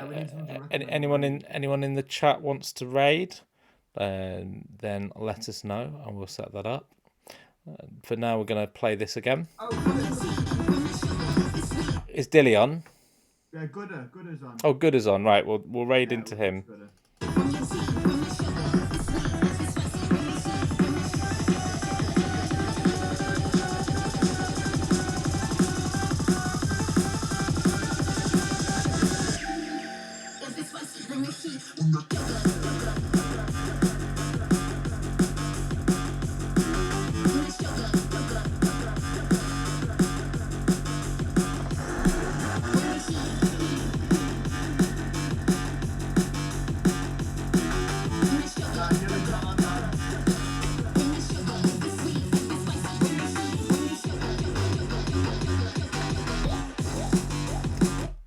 anyone in the chat wants to raid? Then let us know and we'll set that up. For now, we're going to play this again. Is Dilly on? Yeah, Gooder's on. Oh, Good is on. Right, we'll raid into him. Gooder. Dylan's not on that.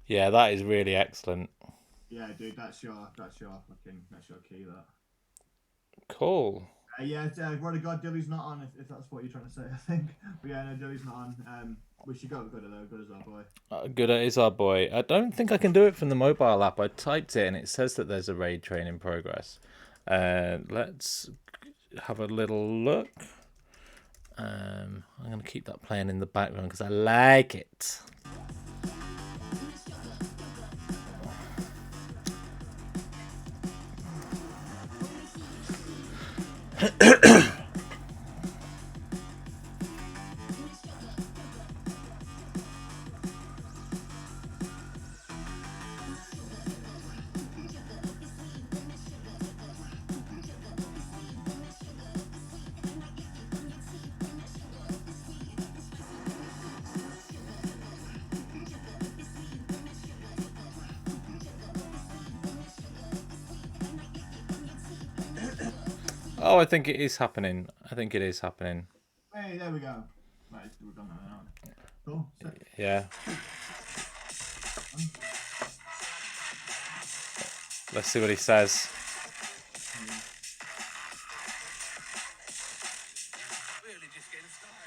Yeah, that is really excellent. Yeah, dude, that's your key. That. Cool. Yeah, word of God, Dilly's not on. If that's what you're trying to say, I think. But yeah, no, Dilly's not on. We should go with Gooder though. Gooder's our boy. Good is our boy. I don't think I can do it from the mobile app. I typed it and it says that there's a raid train in progress. Let's have a little look. I'm going to keep that playing in the background because I like it. Oh, I think it is happening. Hey, there we go. Right, we've done that now. Cool. Sick. Yeah. Let's see what he says. Really just getting started.